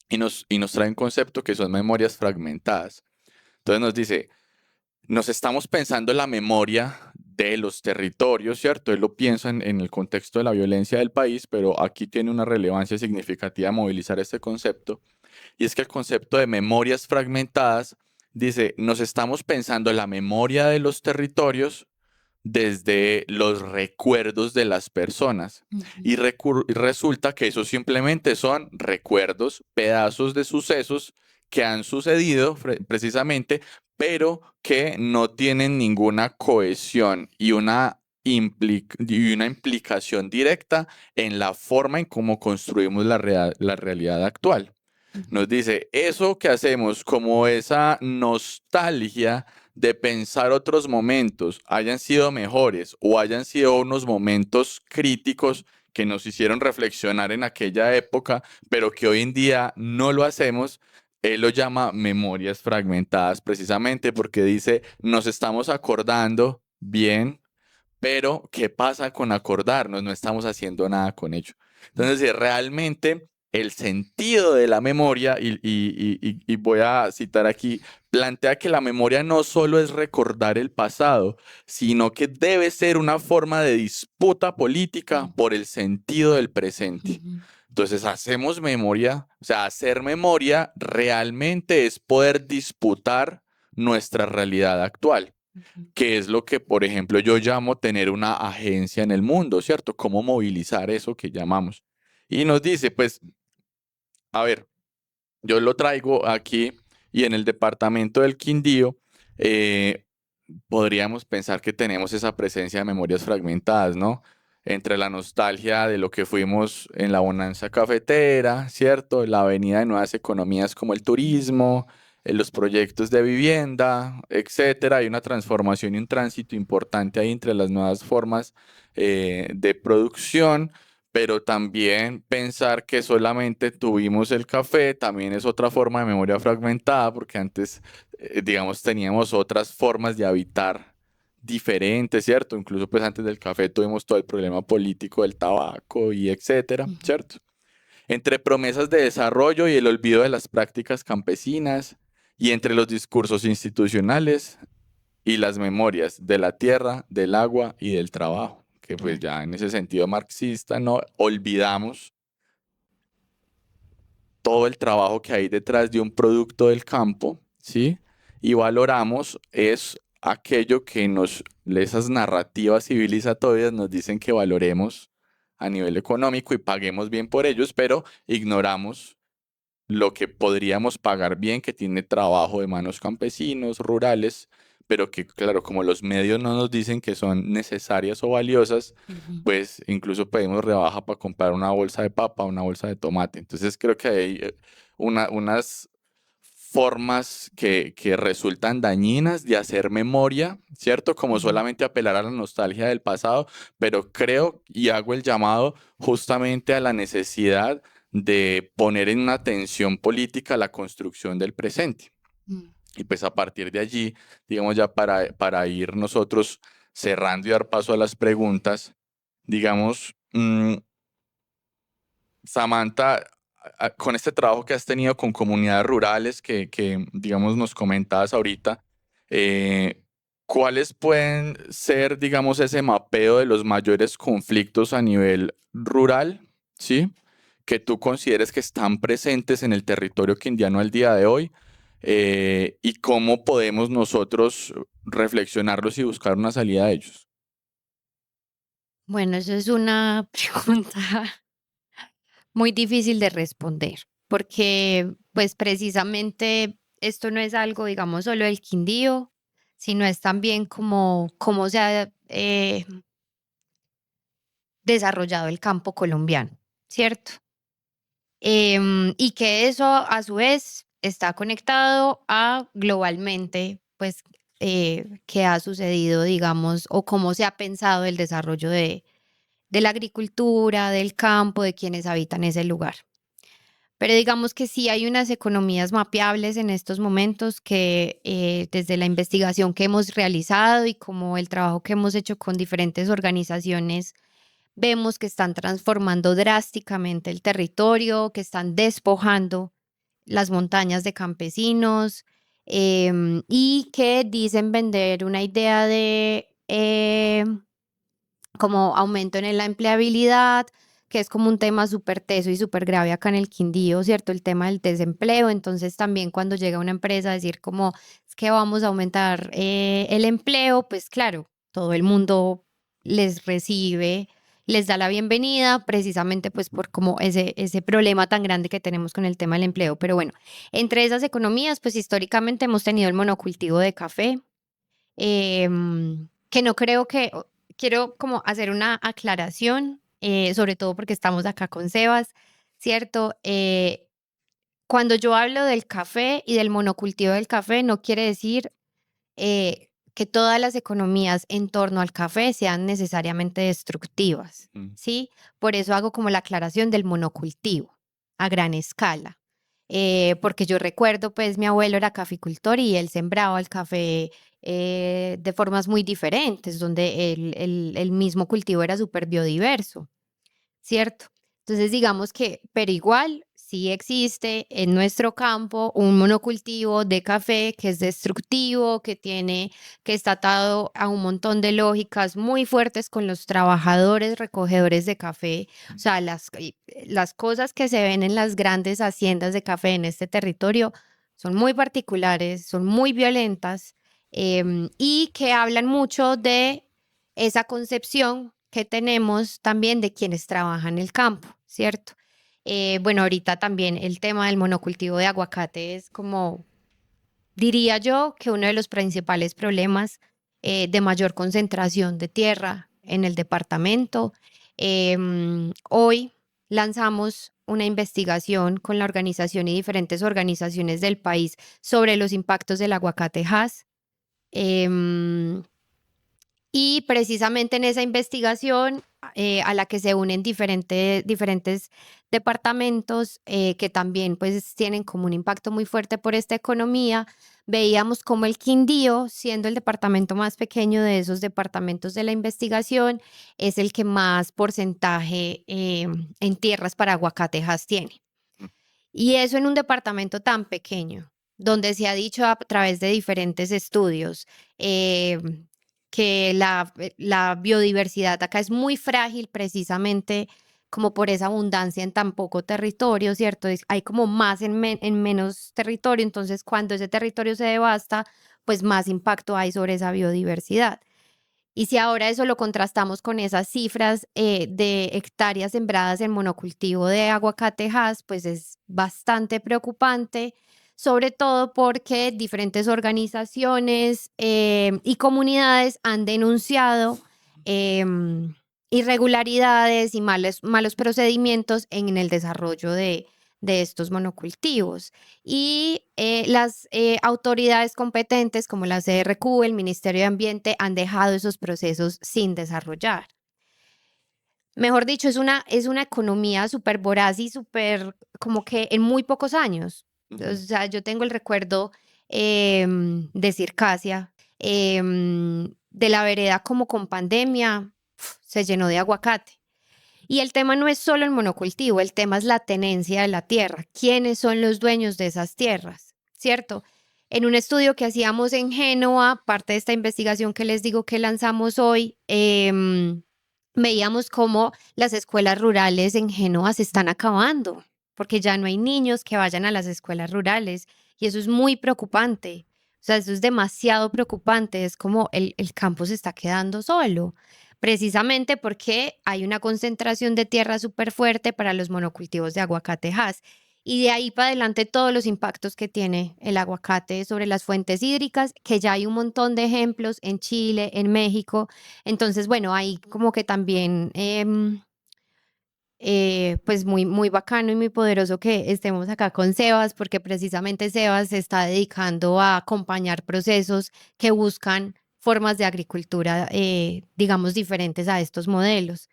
Y nos trae un concepto que son memorias fragmentadas. Entonces nos dice, nos estamos pensando en la memoria de los territorios, ¿cierto? Él lo piensa en el contexto de la violencia del país, pero aquí tiene una relevancia significativa movilizar este concepto. Y es que el concepto de memorias fragmentadas dice, nos estamos pensando en la memoria de los territorios desde los recuerdos de las personas. ujú, Y resulta que eso simplemente son recuerdos, pedazos de sucesos que han sucedido precisamente, pero que no tienen ninguna cohesión y una implicación directa en la forma en cómo construimos la realidad actual. ujú, Nos dice, eso que hacemos como esa nostalgia de pensar otros momentos, hayan sido mejores o hayan sido unos momentos críticos que nos hicieron reflexionar en aquella época, pero que hoy en día no lo hacemos, él lo llama memorias fragmentadas precisamente porque dice, nos estamos acordando bien, pero ¿qué pasa con acordarnos? No estamos haciendo nada con ello. Entonces, si realmente el sentido de la memoria, y voy a citar aquí, plantea que la memoria no solo es recordar el pasado, sino que debe ser una forma de disputa política ujú, por el sentido del presente. ujú, Entonces hacemos memoria, o sea, hacer memoria realmente es poder disputar nuestra realidad actual, ujú, que es lo que, por ejemplo, yo llamo tener una agencia en el mundo, ¿cierto? ¿Cómo movilizar eso que llamamos? Y nos dice, pues, a ver, yo lo traigo aquí y en el departamento del Quindío, eh, podríamos pensar que tenemos esa presencia de memorias fragmentadas, ¿no? Entre la nostalgia de lo que fuimos en la bonanza cafetera, ¿cierto? La avenida de nuevas economías como el turismo, los proyectos de vivienda, etcétera. Hay una transformación y un tránsito importante ahí entre las nuevas formas de producción, pero también pensar que solamente tuvimos el café también es otra forma de memoria fragmentada, porque antes, digamos, teníamos otras formas de habitar diferentes, ¿cierto? Incluso pues antes del café tuvimos todo el problema político del tabaco y etcétera, Ujú. ¿cierto? Entre promesas de desarrollo y el olvido de las prácticas campesinas, y entre los discursos institucionales y las memorias de la tierra, del agua y del trabajo, que pues ya en ese sentido marxista no olvidamos todo el trabajo que hay detrás de un producto del campo, ¿sí? Y valoramos es aquello que esas narrativas civilizatorias nos dicen que valoremos a nivel económico y paguemos bien por ellos, pero ignoramos lo que podríamos pagar bien, que tiene trabajo de manos campesinos, rurales, pero que, claro, como los medios no nos dicen que son necesarias o valiosas, Ujú. pues incluso pedimos rebaja para comprar una bolsa de papa, una bolsa de tomate. Entonces creo que hay unas formas que resultan dañinas de hacer memoria, ¿cierto? Como Ujú. solamente apelar a la nostalgia del pasado, pero creo y hago el llamado justamente a la necesidad de poner en una tensión política la construcción del presente. Mm. Y pues a partir de allí, digamos ya para ir nosotros cerrando y dar paso a las preguntas, digamos, Samantha, con este trabajo que has tenido con comunidades rurales que digamos, nos comentabas ahorita, eh, ¿cuáles pueden ser, digamos, ese mapeo de los mayores conflictos a nivel rural, ¿sí? Que tú consideres que están presentes en el territorio quindiano al día de hoy, y cómo podemos nosotros reflexionarlos y buscar una salida a ellos. Bueno, eso es una pregunta muy difícil de responder, porque pues precisamente esto no es algo, digamos, solo del Quindío, sino es también como cómo se ha desarrollado el campo colombiano, ¿cierto? Y que eso a su vez está conectado a globalmente, pues, qué ha sucedido, digamos, o cómo se ha pensado el desarrollo de la agricultura, del campo, de quienes habitan ese lugar. Pero digamos que sí hay unas economías mapeables en estos momentos que desde la investigación que hemos realizado y como el trabajo que hemos hecho con diferentes organizaciones, vemos que están transformando drásticamente el territorio, que están despojando las montañas de campesinos, y que dicen vender una idea de como aumento en la empleabilidad, que es como un tema súper teso y súper grave acá en el Quindío, ¿cierto? El tema del desempleo. Entonces también cuando llega una empresa a decir como es que vamos a aumentar el empleo, pues claro, todo el mundo les recibe, les da la bienvenida, precisamente pues por como ese problema tan grande que tenemos con el tema del empleo. Pero bueno, entre esas economías, pues históricamente hemos tenido el monocultivo de café, que no creo que, quiero como hacer una aclaración, sobre todo porque estamos acá con Sebas, ¿cierto? Cuando yo hablo del café y del monocultivo del café, no quiere decir que todas las economías en torno al café sean necesariamente destructivas, Mm. ¿sí? Por eso hago como la aclaración del monocultivo a gran escala. Porque yo recuerdo, pues mi abuelo era caficultor y él sembraba el café de formas muy diferentes, donde el mismo cultivo era súper biodiverso. ¿Cierto? Entonces, digamos que, pero igual, sí existe en nuestro campo un monocultivo de café que es destructivo, que está atado a un montón de lógicas muy fuertes con los trabajadores recogedores de café. O sea, las cosas que se ven en las grandes haciendas de café en este territorio son muy particulares, son muy violentas, y que hablan mucho de esa concepción que tenemos también de quienes trabajan el campo, ¿cierto? Bueno, ahorita también el tema del monocultivo de aguacate es como, diría yo, que uno de los principales problemas de mayor concentración de tierra en el departamento. Hoy lanzamos una investigación con la organización y diferentes organizaciones del país sobre los impactos del aguacate Hass. Y precisamente en esa investigación a la que se unen diferentes departamentos que también pues tienen como un impacto muy fuerte por esta economía. Veíamos como el Quindío, siendo el departamento más pequeño de esos departamentos de la investigación, es el que más porcentaje en tierras para aguacatejas tiene. Y eso en un departamento tan pequeño, donde se ha dicho a través de diferentes estudios eh, que la biodiversidad acá es muy frágil precisamente como por esa abundancia en tan poco territorio, ¿cierto? Hay como más en menos territorio, entonces cuando ese territorio se devasta, pues más impacto hay sobre esa biodiversidad. Y si ahora eso lo contrastamos con esas cifras de hectáreas sembradas en monocultivo de aguacatejas, pues es bastante preocupante, sobre todo porque diferentes organizaciones y comunidades han denunciado irregularidades y malos procedimientos en el desarrollo de estos monocultivos. Y las autoridades competentes como la CRQ, el Ministerio de Ambiente, han dejado esos procesos sin desarrollar. Mejor dicho, es una economía súper voraz y súper como que en muy pocos años. O sea, yo tengo el recuerdo de Circasia, de la vereda como con pandemia, se llenó de aguacate. Y el tema no es solo el monocultivo, el tema es la tenencia de la tierra. ¿Quiénes son los dueños de esas tierras? ¿Cierto? En un estudio que hacíamos en Génova, parte de esta investigación que les digo que lanzamos hoy, veíamos cómo las escuelas rurales en Génova se están acabando, porque ya no hay niños que vayan a las escuelas rurales y eso es muy preocupante. O sea, eso es demasiado preocupante, es como el campo se está quedando solo, precisamente porque hay una concentración de tierra súper fuerte para los monocultivos de aguacatejas. Y de ahí para adelante todos los impactos que tiene el aguacate sobre las fuentes hídricas, que ya hay un montón de ejemplos en Chile, en México. Entonces, bueno, ahí como que también, pues muy bacano y muy poderoso que estemos acá con Sebas, porque precisamente Sebas se está dedicando a acompañar procesos que buscan formas de agricultura, digamos, diferentes a estos modelos.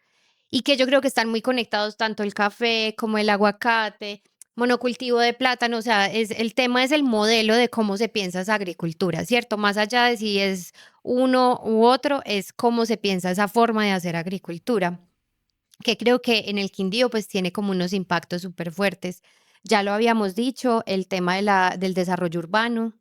Y que yo creo que están muy conectados tanto el café como el aguacate, monocultivo de plátano, o sea, el tema es el modelo de cómo se piensa esa agricultura, ¿cierto? Más allá de si es uno u otro, es cómo se piensa esa forma de hacer agricultura, que creo que en el Quindío pues tiene como unos impactos súper fuertes. Ya lo habíamos dicho, el tema del desarrollo urbano.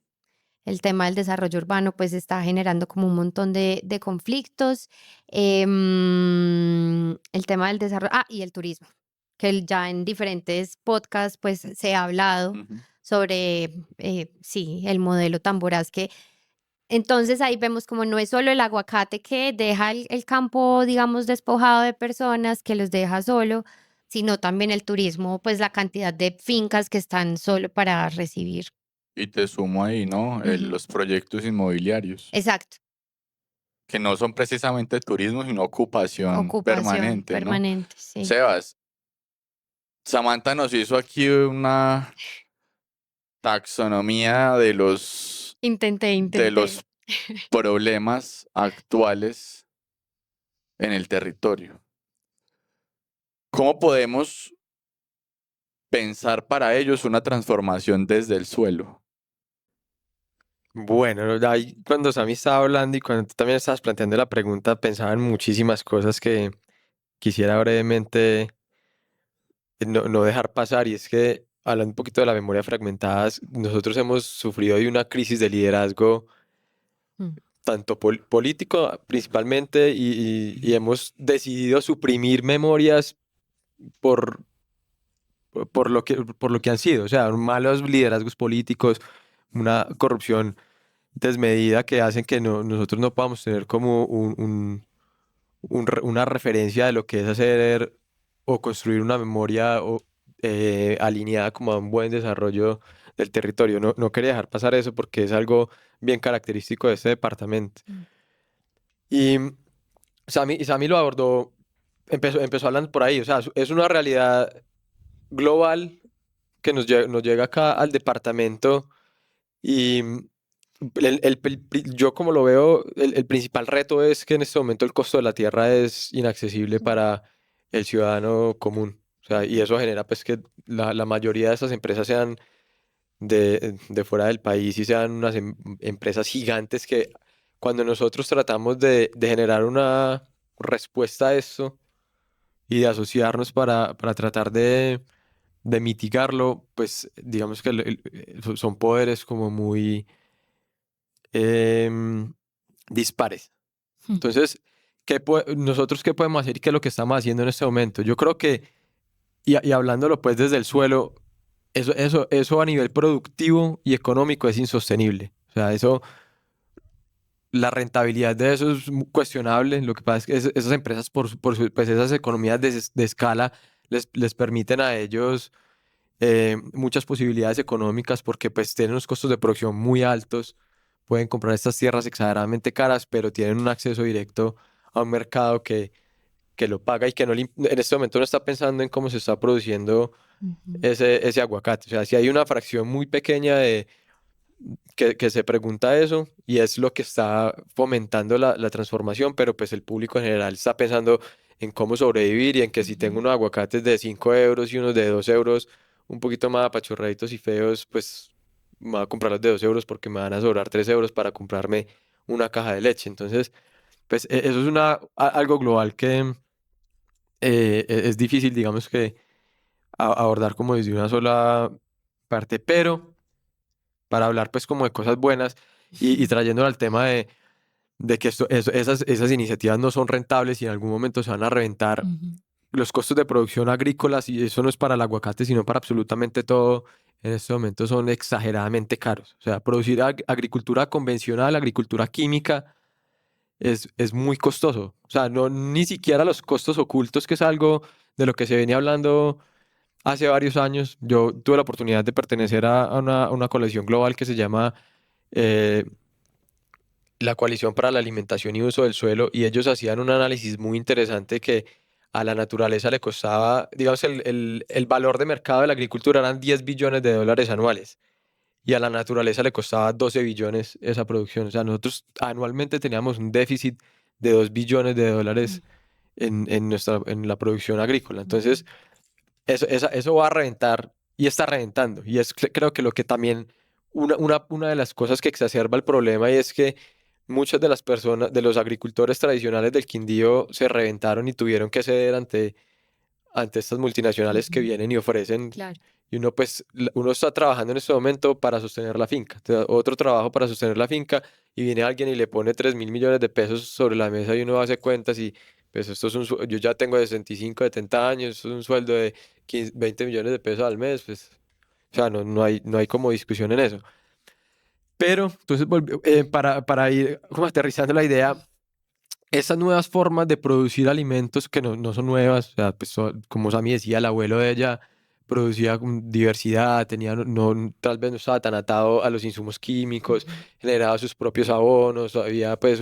El tema del desarrollo urbano pues está generando como un montón de conflictos. El tema del desarrollo, y el turismo, que ya en diferentes podcasts pues se ha hablado sobre, sí, el modelo tan voraz que entonces ahí vemos como no es solo el aguacate que deja el campo, digamos, despojado de personas, que los deja solo, sino también el turismo, pues la cantidad de fincas que están solo para recibir. Y te sumo ahí, ¿no? Ujú. Los proyectos inmobiliarios, Exacto, que no son precisamente turismo, sino ocupación ocupación permanente, ¿no? permanente, sí. Sebas, Samantha nos hizo aquí una taxonomía de Intenté. los problemas actuales en el territorio. ¿Cómo podemos pensar para ellos una transformación desde el suelo? Bueno, ahí cuando Sammy estaba hablando y cuando tú también estabas planteando la pregunta, pensaba en muchísimas cosas que quisiera brevemente no dejar pasar. Y es que, hablando un poquito de la memoria fragmentada, nosotros hemos sufrido hoy una crisis de liderazgo, Mm. tanto político principalmente, y hemos decidido suprimir memorias por, por lo que han sido. O sea, malos liderazgos políticos, una corrupción desmedida que hacen que nosotros no podamos tener como una referencia de lo que es hacer o construir una memoria alineada como a un buen desarrollo del territorio. No quería dejar pasar eso porque es algo bien característico de este departamento. Mm. Y Sammy lo abordó, empezó hablando por ahí, o sea, es una realidad global que nos llega acá al departamento y Yo como lo veo, el principal reto es que en este momento el costo de la tierra es inaccesible para el ciudadano común. O sea, y eso genera pues que la mayoría de esas empresas sean de fuera del país y sean unas empresas gigantes que cuando nosotros tratamos de generar una respuesta a esto y de asociarnos para tratar de mitigarlo, pues digamos que son poderes como muy em, dispares. Entonces, nosotros qué podemos hacer y qué es lo que estamos haciendo en este momento? Yo creo que, y hablándolo pues desde el suelo, eso a nivel productivo y económico es insostenible. O sea, la rentabilidad de eso es cuestionable. Lo que pasa es que esas empresas, pues esas economías de escala, les permiten a ellos muchas posibilidades económicas porque pues tienen unos costos de producción muy altos, pueden comprar estas tierras exageradamente caras, pero tienen un acceso directo a un mercado que lo paga y que en este momento no está pensando en cómo se está produciendo ese aguacate. O sea, si hay una fracción muy pequeña que se pregunta eso y es lo que está fomentando la transformación, pero pues el público en general está pensando en cómo sobrevivir y en que si tengo unos aguacates de 5 euros y unos de 2 euros, un poquito más apachurraditos y feos, pues me voy a comprar los de 2 euros porque me van a sobrar 3 euros para comprarme una caja de leche. Entonces, pues eso es algo global que es difícil, digamos que abordar como desde una sola parte, pero para hablar pues como de cosas buenas y trayéndolo al tema de que esas iniciativas no son rentables y en algún momento se van a reventar los costos de producción agrícolas y eso no es para el aguacate, sino para absolutamente todo. En este momento son exageradamente caros. O sea, producir agricultura convencional, agricultura química, es muy costoso. O sea, no, ni siquiera los costos ocultos, que es algo de lo que se venía hablando hace varios años. Yo tuve la oportunidad de pertenecer a una coalición global que se llama eh, la Coalición para la Alimentación y Uso del Suelo, y ellos hacían un análisis muy interesante que a la naturaleza le costaba, digamos, el valor de mercado de la agricultura eran 10 billones de dólares anuales, y a la naturaleza le costaba 12 billones esa producción. O sea, nosotros anualmente teníamos un déficit de 2 billones de dólares en la producción agrícola. Entonces, eso va a reventar y está reventando. Y creo que lo que también, una de las cosas que exacerba el problema y es que muchas de las personas, de los agricultores tradicionales del Quindío se reventaron y tuvieron que ceder ante estas multinacionales que vienen y ofrecen. Claro. Y uno pues, uno está trabajando en este momento para sostener la finca, otro trabajo para sostener la finca y viene alguien y le pone 3.000 millones de pesos sobre la mesa y uno hace cuentas y pues esto es yo ya tengo 65, 70 años, esto es un sueldo de 15, 20 millones de pesos al mes, pues, o sea, no hay como discusión en eso. Pero, entonces, para ir como aterrizando la idea, esas nuevas formas de producir alimentos que no son nuevas, o sea, pues, como Sammy decía, el abuelo de ella producía con diversidad, tenía, tal vez no estaba tan atado a los insumos químicos, generaba sus propios abonos, había pues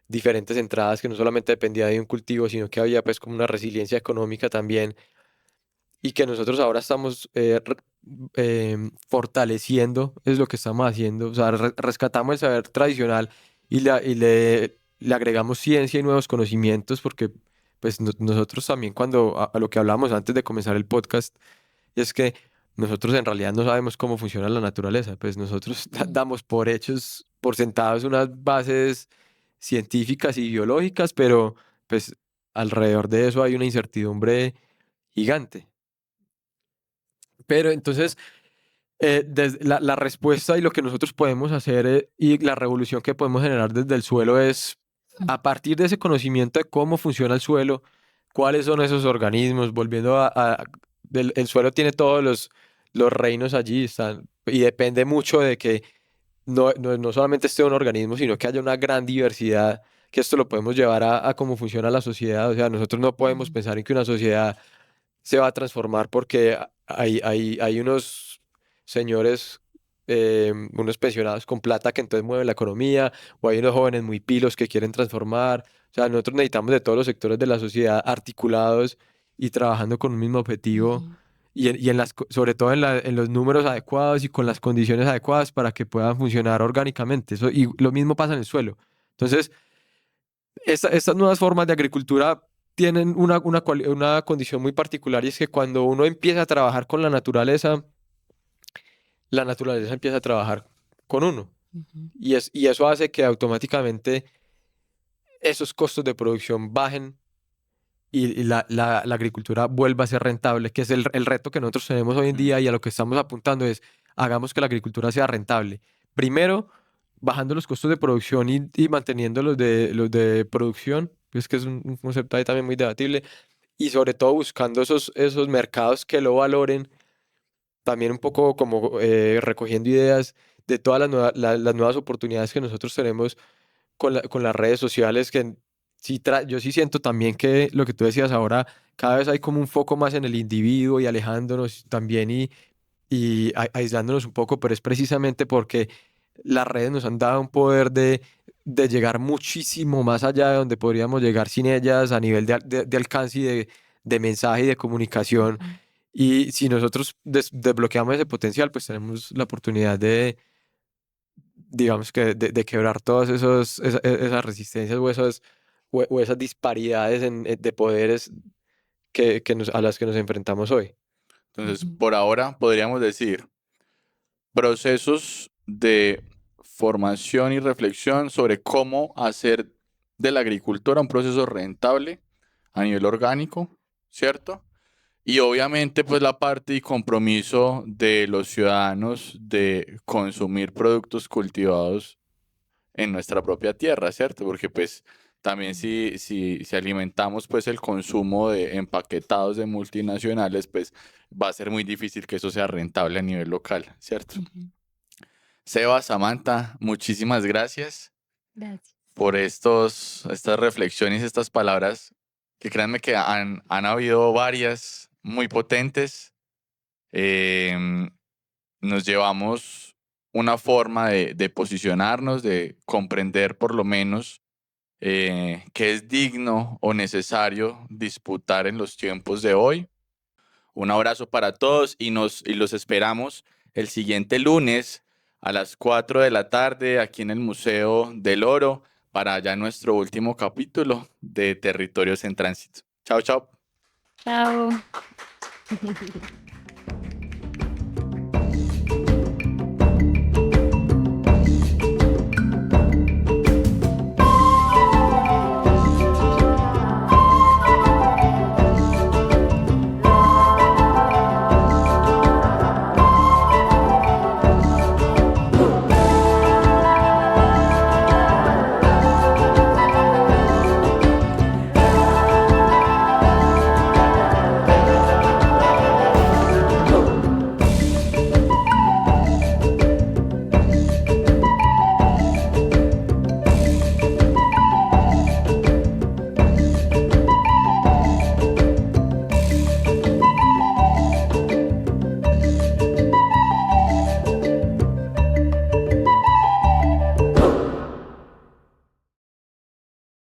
diferentes entradas que no solamente dependía de un cultivo, sino que había pues como una resiliencia económica también y que nosotros ahora estamos fortaleciendo, es lo que estamos haciendo, o sea, rescatamos el saber tradicional y le agregamos ciencia y nuevos conocimientos porque pues nosotros también cuando a lo que hablamos antes de comenzar el podcast, es que nosotros en realidad no sabemos cómo funciona la naturaleza, pues nosotros damos por hechos, por sentados unas bases científicas y biológicas, pero pues alrededor de eso hay una incertidumbre gigante. Pero entonces, desde la respuesta y lo que nosotros podemos hacer y la revolución que podemos generar desde el suelo es, a partir de ese conocimiento de cómo funciona el suelo, cuáles son esos organismos, volviendo el suelo tiene todos los reinos allí, y depende mucho de que no solamente esté un organismo, sino que haya una gran diversidad, que esto lo podemos llevar a cómo funciona la sociedad. O sea, nosotros no podemos pensar en que una sociedad se va a transformar porque hay unos señores, unos pensionados con plata que entonces mueven la economía, o hay unos jóvenes muy pilos que quieren transformar. O sea, nosotros necesitamos de todos los sectores de la sociedad articulados y trabajando con un mismo objetivo sobre todo en los números adecuados y con las condiciones adecuadas para que puedan funcionar orgánicamente. Y lo mismo pasa en el suelo. Entonces, estas nuevas formas de agricultura tienen una condición muy particular, y es que cuando uno empieza a trabajar con la naturaleza empieza a trabajar con uno. Ujú. Y eso hace que automáticamente esos costos de producción bajen y la agricultura vuelva a ser rentable, que es el reto que nosotros tenemos hoy en día, y a lo que estamos apuntando es: hagamos que la agricultura sea rentable. Primero, bajando los costos de producción y manteniendo los de producción, pues que es un concepto ahí también muy debatible, y sobre todo buscando esos mercados que lo valoren, también un poco como recogiendo ideas de todas las nuevas oportunidades que nosotros tenemos con las redes sociales, que yo sí siento también que lo que tú decías ahora, cada vez hay como un foco más en el individuo y alejándonos también y aislándonos un poco, pero es precisamente porque las redes nos han dado un poder de llegar muchísimo más allá de donde podríamos llegar sin ellas, a nivel de alcance y de mensaje y de comunicación. Ujú. Y si nosotros desbloqueamos ese potencial, pues tenemos la oportunidad digamos que de quebrar todas esas resistencias o esas disparidades de poderes a las que nos enfrentamos hoy. Entonces, Ujú. por ahora podríamos decir procesos de formación y reflexión sobre cómo hacer de la agricultura un proceso rentable a nivel orgánico, ¿cierto? Y obviamente pues la parte y compromiso de los ciudadanos de consumir productos cultivados en nuestra propia tierra, ¿cierto? Porque pues también si alimentamos pues el consumo de empaquetados de multinacionales, pues va a ser muy difícil que eso sea rentable a nivel local, ¿cierto? Ujú. Seba, Samantha, muchísimas gracias Gracias. por estas reflexiones, estas palabras, que créanme que han habido varias muy potentes. Em, Nos llevamos una forma de posicionarnos, de comprender por lo menos qué es digno o necesario disputar en los tiempos de hoy. Un abrazo para todos y los esperamos el siguiente lunes a las 4 de la tarde aquí en el Museo del Oro para ya nuestro último capítulo de Territorios en Tránsito. Chao, chao. Chao.